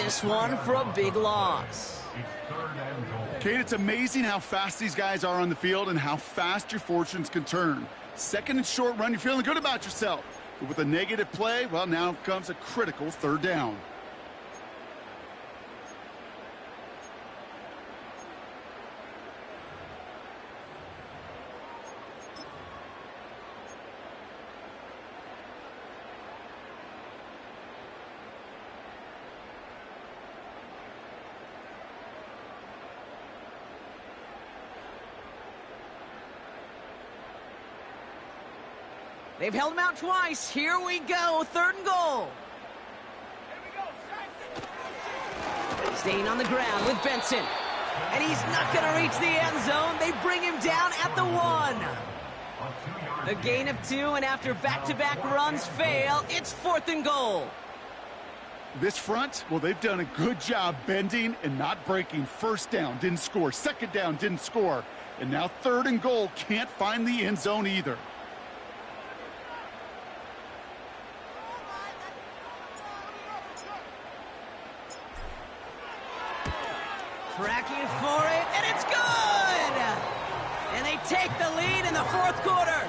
this one for a big loss. Kate, it's amazing how fast these guys are on the field and how fast your fortunes can turn. Second and short run, you're feeling good about yourself. But with a negative play, well, now comes a critical third down. They've held him out twice. Here we go, third and goal. Staying on the ground with Benson. And he's not going to reach the end zone. They bring him down at the 1. A gain of 2, and after back-to-back runs fail, it's 4th and goal. This front, well, they've done a good job bending and not breaking. First down, didn't score. Second down, didn't score. And now 3rd and goal, can't find the end zone either. Tracking for it, and it's good! And they take the lead in the 4th quarter.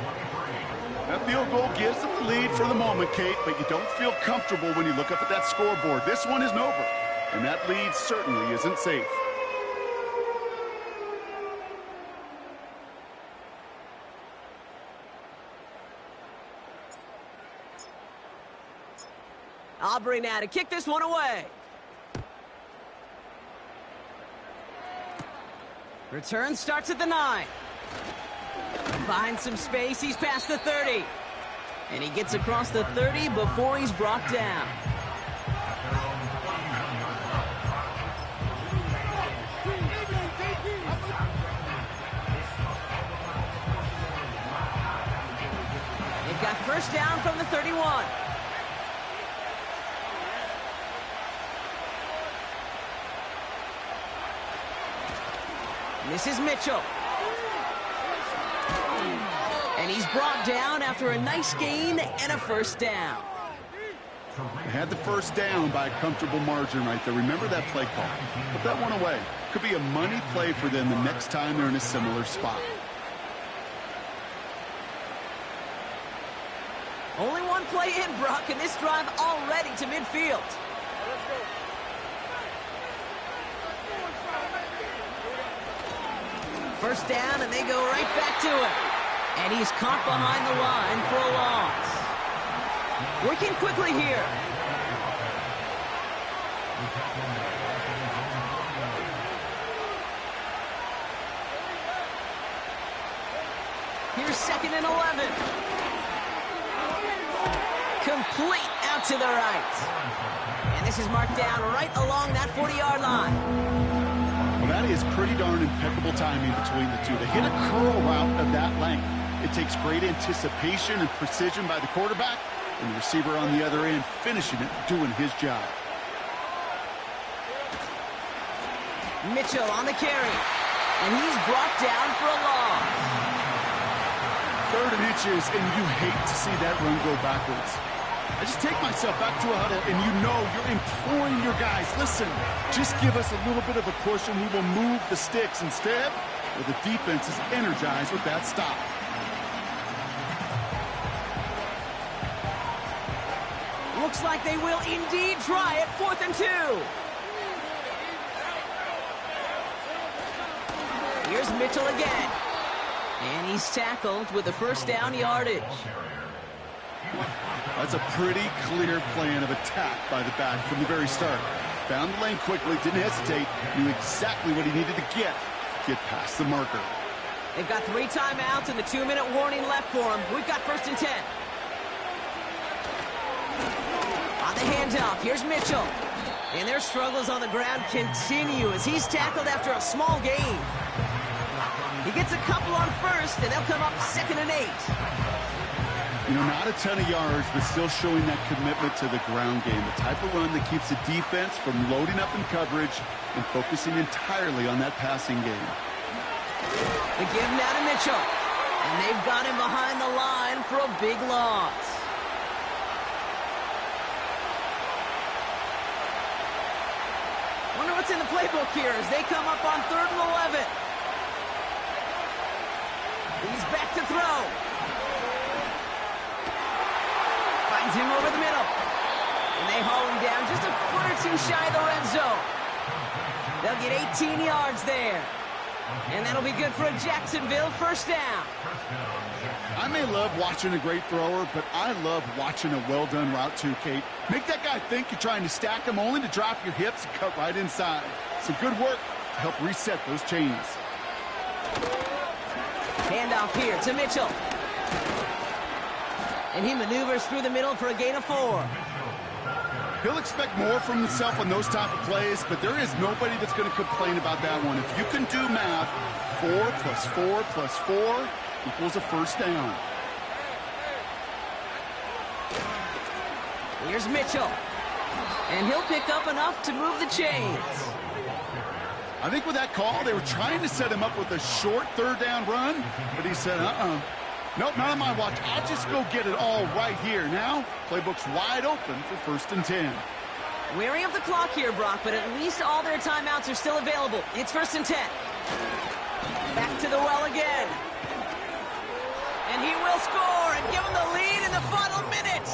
That field goal gives them the lead for the moment, Kate, but you don't feel comfortable when you look up at that scoreboard. This one isn't over, and that lead certainly isn't safe. Aubrey now to kick this one away. Return starts at the 9. Finds some space, he's past the 30. And he gets across the 30 before he's brought down. They've got first down from the 31. This is Mitchell. And he's brought down after a nice gain and a first down. They had the first down by a comfortable margin right there. Remember that play call. Put that one away. Could be a money play for them the next time they're in a similar spot. Only one play in, Brock, and this drive already to midfield. First down, and they go right back to it. And he's caught behind the line for a loss. Working quickly here. Here's 2nd and 11. Complete out to the right. And this is marked down right along that 40-yard line. Well, that is pretty darn impeccable timing between the two. They hit a curl route of that length. It takes great anticipation and precision by the quarterback, and the receiver on the other end finishing it, doing his job. Mitchell on the carry, and he's brought down for a loss. 3rd and inches, and you hate to see that run go backwards. I just take myself back to a huddle, and you know you're imploring your guys, listen, just give us a little bit of a push and we will move the sticks. Instead, well, the defense is energized with that stop. Looks like they will indeed try it. 4th and 2. Here's Mitchell again. And he's tackled with a first down yardage. That's a pretty clear plan of attack by the back from the very start. Found the lane quickly, didn't hesitate, knew exactly what he needed to get past the marker. They've got 3 timeouts and the 2-minute warning left for him. We've got 1st and 10. On the handoff, here's Mitchell. And their struggles on the ground continue as he's tackled after a small gain. He gets a couple on first, and they'll come up 2nd and 8. You know, not a ton of yards, but still showing that commitment to the ground game. The type of run that keeps the defense from loading up in coverage and focusing entirely on that passing game. The give now to Mitchell. And they've got him behind the line for a big loss. Wonder what's in the playbook here as they come up on 3rd and 11. He's back to throw. Finds him over the middle. And they haul him down just a foot or two shy of the red zone. They'll get 18 yards there. And that'll be good for a Jacksonville first down. I may love watching a great thrower, but I love watching a well-done route too, Kate. Make that guy think you're trying to stack him only to drop your hips and cut right inside. Some good work to help reset those chains. Handoff here to Mitchell. And he maneuvers through the middle for a gain of 4. He'll expect more from himself on those type of plays, but there is nobody that's going to complain about that one. If you can do math, 4 plus 4 plus 4 equals a first down. Here's Mitchell. And he'll pick up enough to move the chains. I think with that call, they were trying to set him up with a short 3rd down run, but he said, nope, not on my watch. I'll just go get it all right here. Now, playbook's wide open for 1st and 10. Wearing of the clock here, Brock, but at least all their timeouts are still available. It's 1st and 10. Back to the well again. And he will score and give them the lead in the final minute.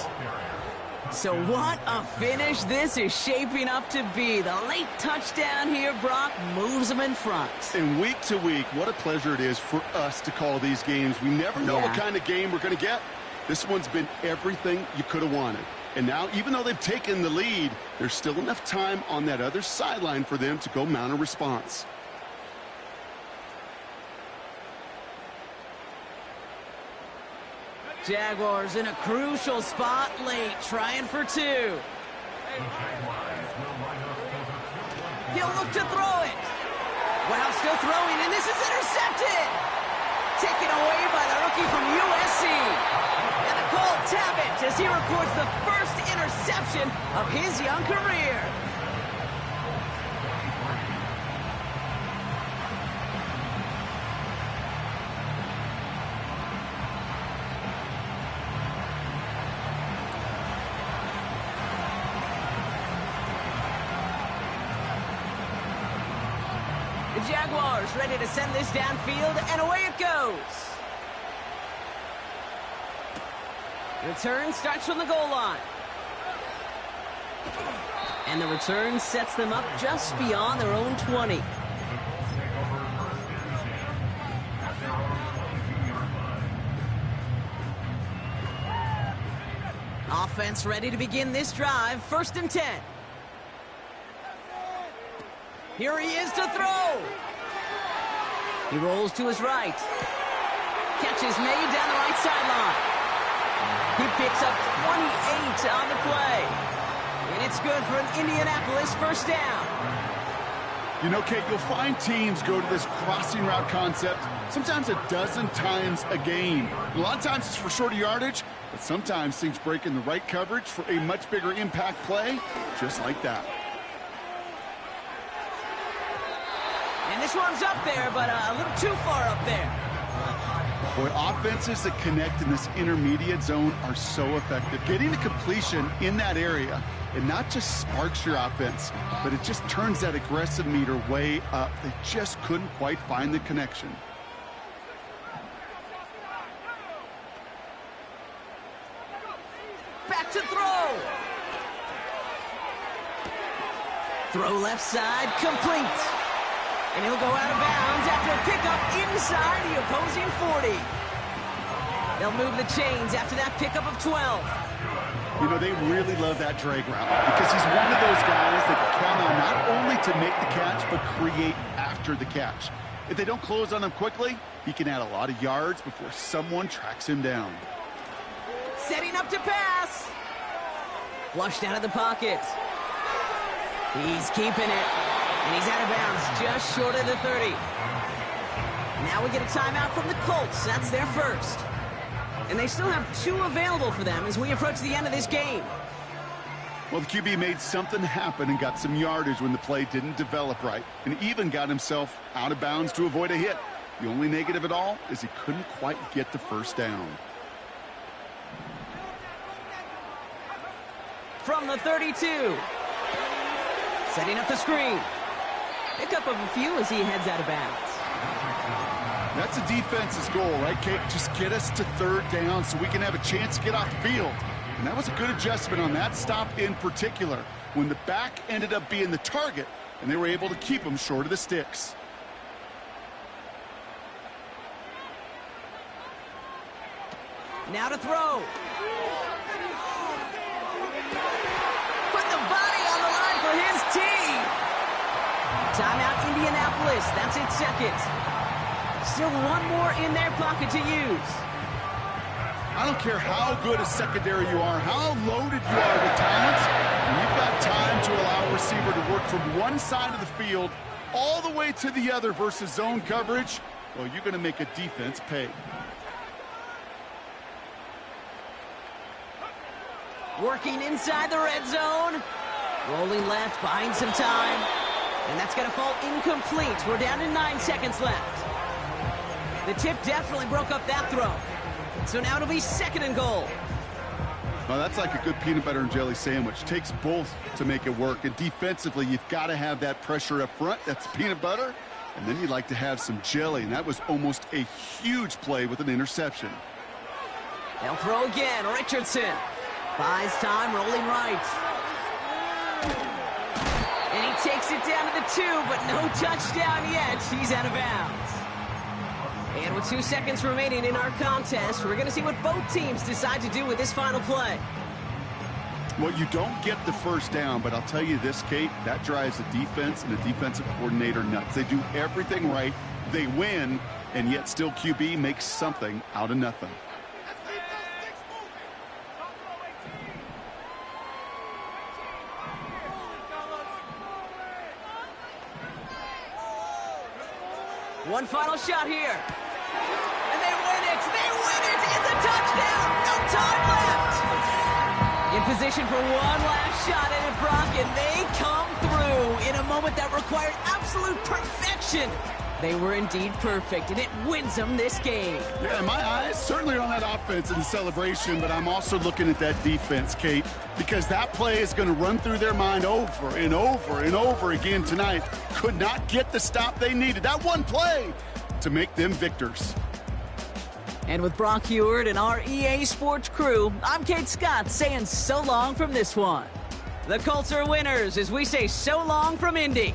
So what a finish this is shaping up to be. The late touchdown here, Brock, moves them in front. And week to week, what a pleasure it is for us to call these games. We never know what kind of game we're going to get. This one's been everything you could have wanted. And now, even though they've taken the lead, there's still enough time on that other sideline for them to go mount a response. Jaguars in a crucial spot late, trying for 2. He'll look to throw it. Wow, still throwing, and this is intercepted. Taken away by the rookie from USC. And the Cole Tabbitt as he records the first interception of his young career. The Jaguars ready to send this downfield, and away it goes. Return starts from the goal line. And the return sets them up just beyond their own 20. Offense ready to begin this drive, 1st and 10. Here he is to throw. He rolls to his right. Catch is made down the right sideline. He picks up 28 on the play. And it's good for an Indianapolis first down. You know, Kate, you'll find teams go to this crossing route concept sometimes a dozen times a game. A lot of times it's for shorter yardage, but sometimes things break in the right coverage for a much bigger impact play, just like that. And this one's up there, but a little too far up there. Boy, offenses that connect in this intermediate zone are so effective. Getting a completion in that area, it not just sparks your offense, but it just turns that aggressive meter way up. They just couldn't quite find the connection. Back to throw. Throw left side, complete. And he'll go out of bounds after a pickup inside the opposing 40. They'll move the chains after that pickup of 12. You know, they really love that drag route because he's one of those guys that can count on not only to make the catch, but create after the catch. If they don't close on him quickly, he can add a lot of yards before someone tracks him down. Setting up to pass. Flushed out of the pocket. He's keeping it. And he's out of bounds just short of the 30. Now we get a timeout from the Colts. That's their first. And they still have 2 available for them as we approach the end of this game. Well, the QB made something happen and got some yardage when the play didn't develop right, and even got himself out of bounds to avoid a hit. The only negative at all is he couldn't quite get the first down. From the 32. Setting up the screen. Pickup of a few as he heads out of bounds. That's a defense's goal, right, Kate? Just get us to third down so we can have a chance to get off the field. And that was a good adjustment on that stop in particular, when the back ended up being the target, and they were able to keep him short of the sticks. Now to throw. Put the body on the line for his team. Timeout, Indianapolis. That's its second. Still one more in their pocket to use. I don't care how good a secondary you are, how loaded you are with talent, when you've got time to allow a receiver to work from one side of the field all the way to the other versus zone coverage, well, you're going to make a defense pay. Working inside the red zone. Rolling left, buying some time. And that's going to fall incomplete. We're down to 9 seconds left. The tip definitely broke up that throw. So now it'll be 2nd and goal. Well, that's like a good peanut butter and jelly sandwich. Takes both to make it work. And defensively, you've got to have that pressure up front. That's peanut butter. And then you'd like to have some jelly. And that was almost a huge play with an interception. They'll throw again. Richardson buys time, rolling right. And he takes it down to the 2, but no touchdown yet. He's out of bounds. And with 2 seconds remaining in our contest, we're going to see what both teams decide to do with this final play. Well, you don't get the first down, but I'll tell you this, Kate, that drives the defense and the defensive coordinator nuts. They do everything right, they win, and yet still QB makes something out of nothing. One final shot here. And they win it! They win it! It's a touchdown! No time left! In position for one last shot at it, Brock, and they come through in a moment that required absolute perfection. They were indeed perfect, and it wins them this game. Yeah, my eyes certainly are on that offense in the celebration, but I'm also looking at that defense, Kate, because that play is going to run through their mind over and over and over again tonight. Could not get the stop they needed. That one play to make them victors. And with Brock Huard and our EA Sports crew, I'm Kate Scott saying so long from this one. The Colts are winners as we say so long from Indy.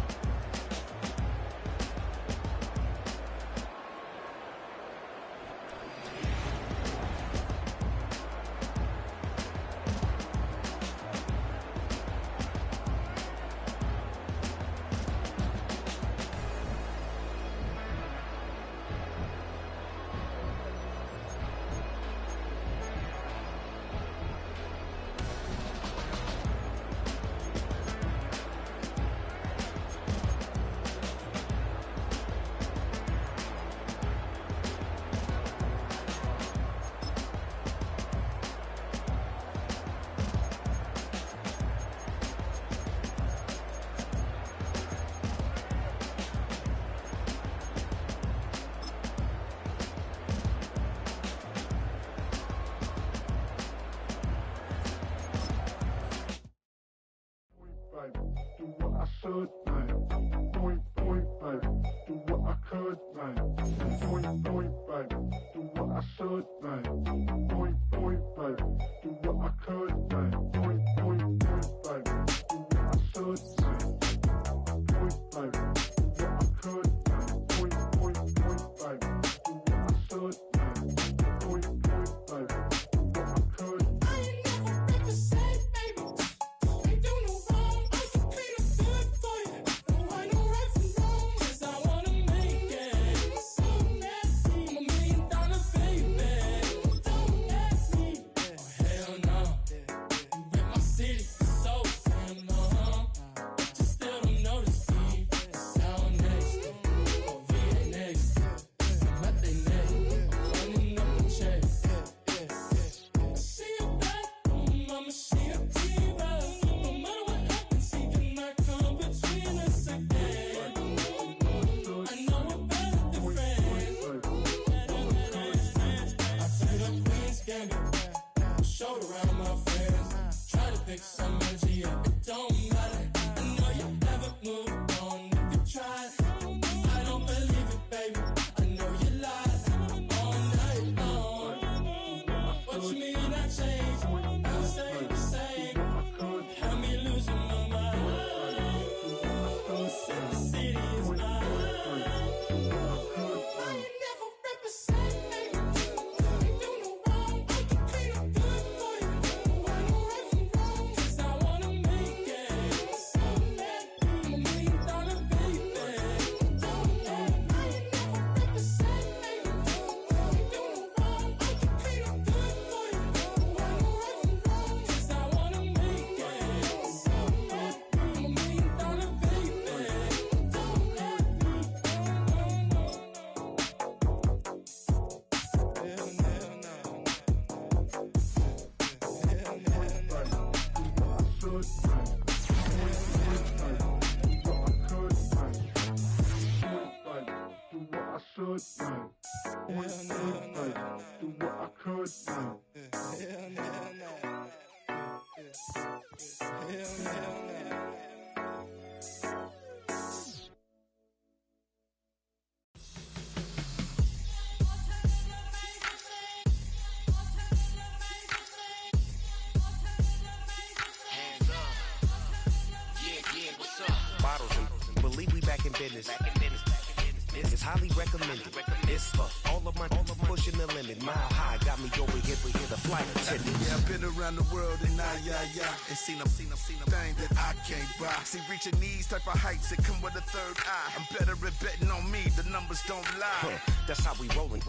should now. Always good night. Do what I could now. Hell no. Bottles and believe we back in business. It's highly recommended. It's for all of my pushing the limit. Mile high got me over here for the flight attendant. Yeah, I've been around the world and and seen them thing that I can't buy. See, reaching these type of heights, it come with a third eye. I'm better at betting on me, the numbers don't lie. That's how we rollin'.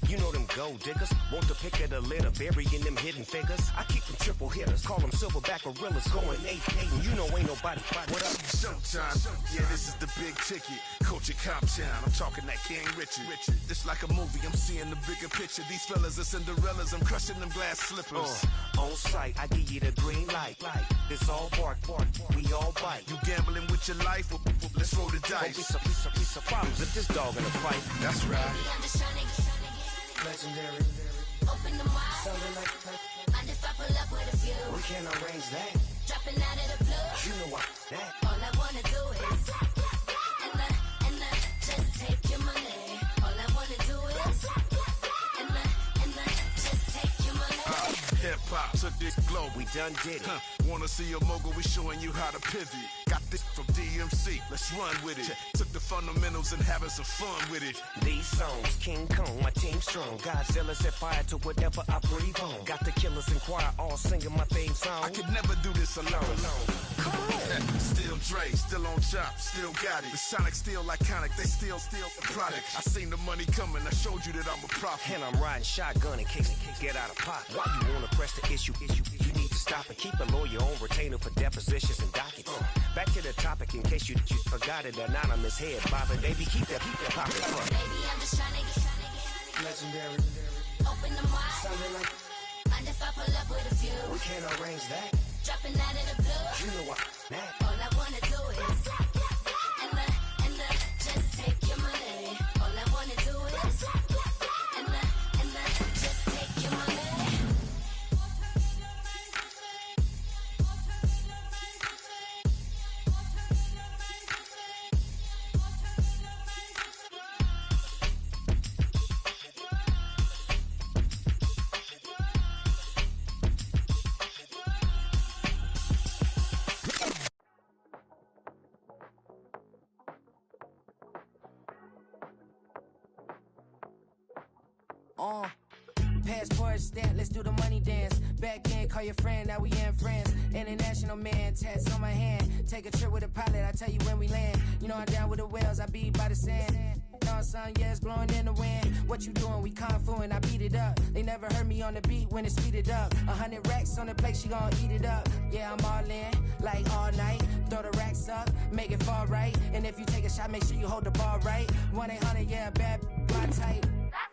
You know them gold diggers, want to pick at a litter, burying them hidden figures. I keep them triple hitters, call them silverback gorillas, going 8-8, and you know ain't nobody. What up? Showtime, yeah, this is the big ticket. Coach at Comptown, I'm talking that King Richard. It's like a movie, I'm seeing the bigger picture. These fellas are Cinderellas, I'm crushing them glass slippers. On sight, I give you the green light. It's all bark, we all bite. You gambling with your life, let's roll the dice. Don't be piece of problems if this dog in a fight. That's right. Legendary. Open them wide. Something like And if I pull up with a few, we can't arrange that. dropping out of the blue. You know what? That. All I wanna do is and just take your money. All I wanna do is and just take your money. Hip hop took this globe, We done did it. Wanna see a mogul? We showing you how to pivot. Got this from DMC, let's run with it. Took the fundamentals and having some fun with it. These songs, King Kong, my team strong. Godzilla set fire to whatever I breathe on. Got the killers in choir all singing my theme song. I could never do this alone. Come on. Still Dre, still on top, still got it. The Sonic still iconic, they still the product. I seen the money coming, I showed you that I'm a prophet. And I'm riding shotgun in case get out of pocket. Why you wanna press the issue? You need to stop and keep a lawyer on retainer for depositions and dockets. Back to the topic in case you forgot it. Anonymous head bobbing, baby, keep that popping front. Baby, I'm just trying to get Legendary. open them wide. Something like And if I pull up with a few, we can't arrange that. dropping out of the blue. You know what? That. All I wanna do is and just take your money. All I wanna do is and just take your money. Passport stamp, let's do the money dance. Back in, call your friend, now we in France. International man, tats on my hand. Take a trip with a pilot, I tell you when we land. You know I'm down with the whales, I be by the sand. No sun, yeah, it's blowing in the wind. What you doing? We kung fu and I beat it up. They never heard me on the beat when it's speeded up. 100 racks on the plate, she gon' eat it up. Yeah, I'm all in, like all night. Throw the racks up, make it fall right. And if you take a shot, make sure you hold the ball right. 1-800, yeah, bad, my type.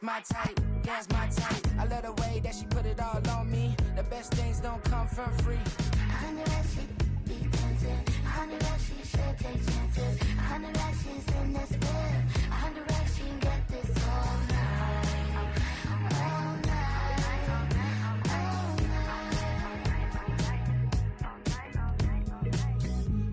My type, yeah, it's my type. I love the way that she put it all on me. The best things don't come for free. 100 racks, she be tempted. 100 racks, she should take chances. 100 racks, she's in this bed. 100 racks, she can get this all night. All night. All night.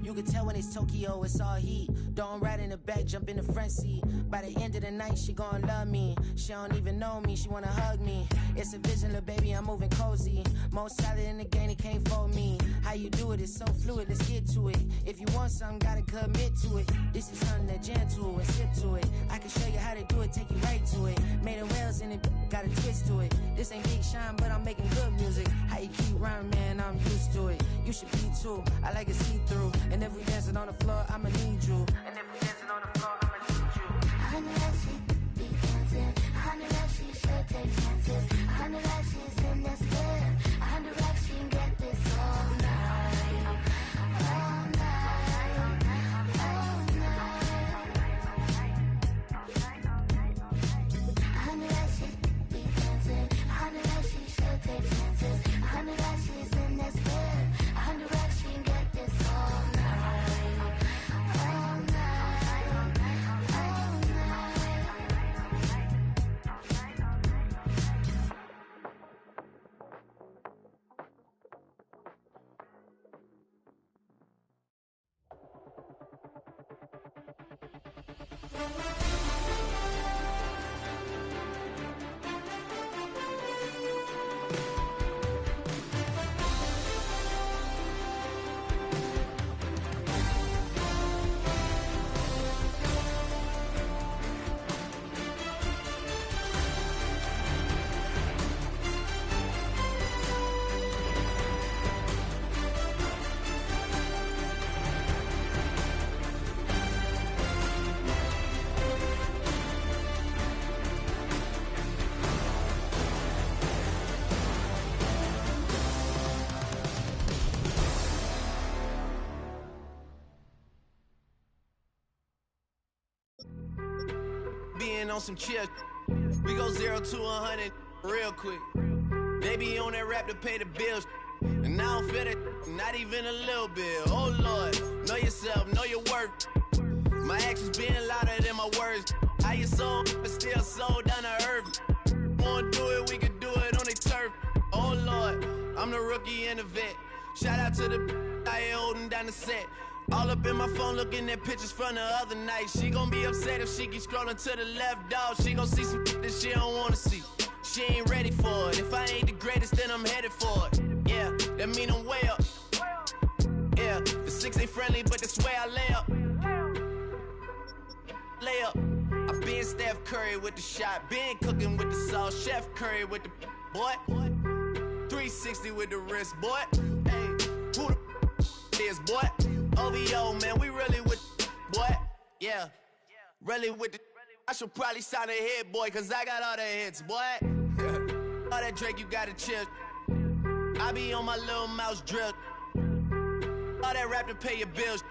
You can tell when it's Tokyo, it's all heat. Don't ride in the back, jump in the front seat. By the end of the night, she gon' love me. She don't even know me, she wanna hug me. It's a vision, little baby, I'm moving cozy. Most solid in the game, it can't fold me. How you do it, it's so fluid, let's get to it. If you want something, gotta commit to it. This is something that jam to and sip to it. I can show you how to do it, take you right to it. Made of whales in it, got a twist to it. This ain't Big Sean, but I'm making good music. How you keep rhyming, man, I'm used to it. You should be too, I like it see-through. And if we dancing on the floor, I'ma need you. And if we dancing on the floor, I'ma need you. 100 racks, she be dancing. 100 racks, she should take chances. 100 racks, she's in this bed. 100 racks, she can get this all night. All night. All night. 100 racks, she be dancing. 100 racks, she should take chances. 100 racks, she's in this bed. 100 racks, she can get this all night. All night. All night. Being on some chill, we go 0 to 100 real quick. They be on that rap to pay the bills, and I don't feel it, not even a little bit. Oh Lord, know yourself, know your worth. My actions being louder than my words. How you soul, but still soul down to earth. Wanna do it, we can do it on the turf. Oh Lord, I'm the rookie and the vet. Shout out to the I ain't holding down the set. All up in my phone looking at pictures from the other night. She gon' be upset if she keep scrolling to the left, dog. She gon' see some that she don't wanna see. She ain't ready for it. If I ain't the greatest, then I'm headed for it. Yeah, that mean I'm way up. Yeah, the 6 ain't friendly, but that's where I lay up. Lay up. I been Steph Curry with the shot. Been cooking with the sauce. Chef Curry with the boy. 360 with the wrist, boy. Hey, who the is, boy? OVO, man, we really with boy. Yeah, really with the. I should probably sign a hit, boy, cause I got all the hits, boy. All that Drake, you gotta chill. I be on my little mouse drill. All that rap to pay your bills.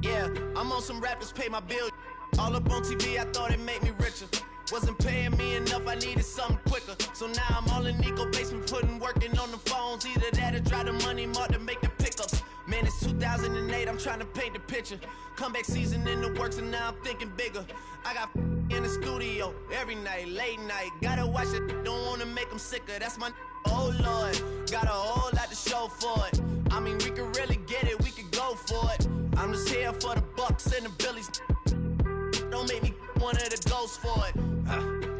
Yeah, I'm on some rappers pay my bills. All up on TV, I thought it made me richer. Wasn't paying me enough, I needed something quicker. So now I'm all in Nico basement, working on the phones. Either that or drive the money mark to make the pickups. Man, it's 2008, I'm trying to paint the picture. Comeback season in the works and now I'm thinking bigger. I got in the studio every night, late night. Gotta watch it, don't wanna make them sicker. That's my oh Lord, got a whole lot to show for it. I mean, we could really get it, we could go for it. I'm just here for the Bucks and the Billies. Don't make me one of the ghosts for it.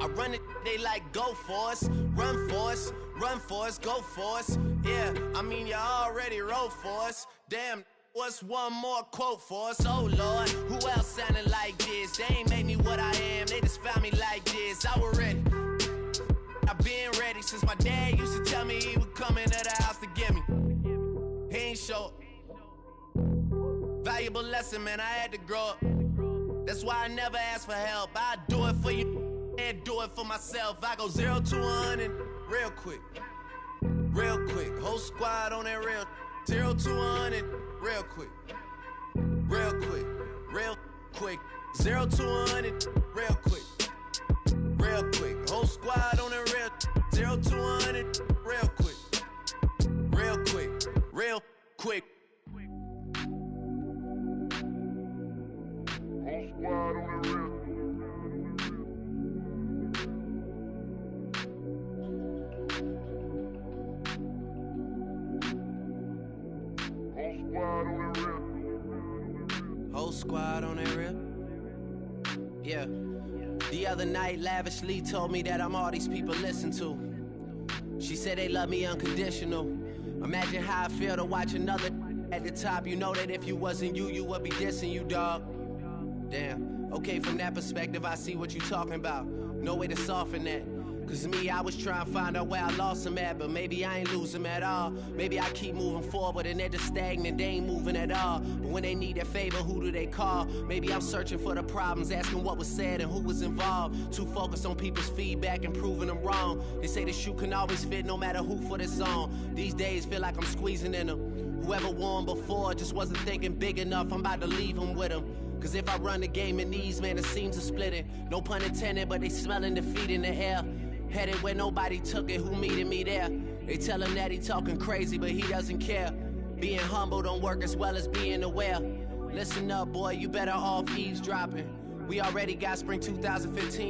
I run it, they like go for us. Run for us, run for us, go for us. Yeah, I mean, you already wrote for us. Damn, what's one more quote for us? Oh Lord, who else sounding like this? They ain't made me what I am, they just found me like this. I was ready, I've been ready since my dad used to tell me he would come into the house to get me. He ain't show. Valuable lesson, man, I had to grow up. That's why I never ask for help. I do it for you and do it for myself. I go 0 to 100 real quick. Real quick. Whole squad on that real. 0 to 100 real quick. Real quick. Real quick. 0 to 100 real quick. Real quick. Whole squad on that real. 0 to 100 real quick. Real quick. Real quick. Squad on the real. Whole squad on that real. Yeah. The other night, Lavishly told me that I'm all these people listen to. She said they love me unconditional. Imagine how I feel to watch another at the top. You know that if you wasn't you, you would be dissing you, dog. Damn, okay, from that perspective, I see what you talking about. No way to soften that. Cause me, I was trying to find out where I lost him at, but maybe I ain't lose him at all. Maybe I keep moving forward and they're just stagnant, they ain't moving at all. But when they need their favor, who do they call? Maybe I'm searching for the problems, asking what was said and who was involved. Too focused on people's feedback and proving them wrong. They say the shoe can always fit no matter who for this song. These days feel like I'm squeezing in them. Whoever won before just wasn't thinking big enough, I'm about to leave them with them. Cause if I run the game in these, man, it seems to split it. No pun intended, but they smelling defeat in the air. Headed where nobody took it, who meeting me there? They tell him that he talking crazy, but he doesn't care. Being humble don't work as well as being aware. Listen up, boy, you better off eavesdropping. We already got spring 2015.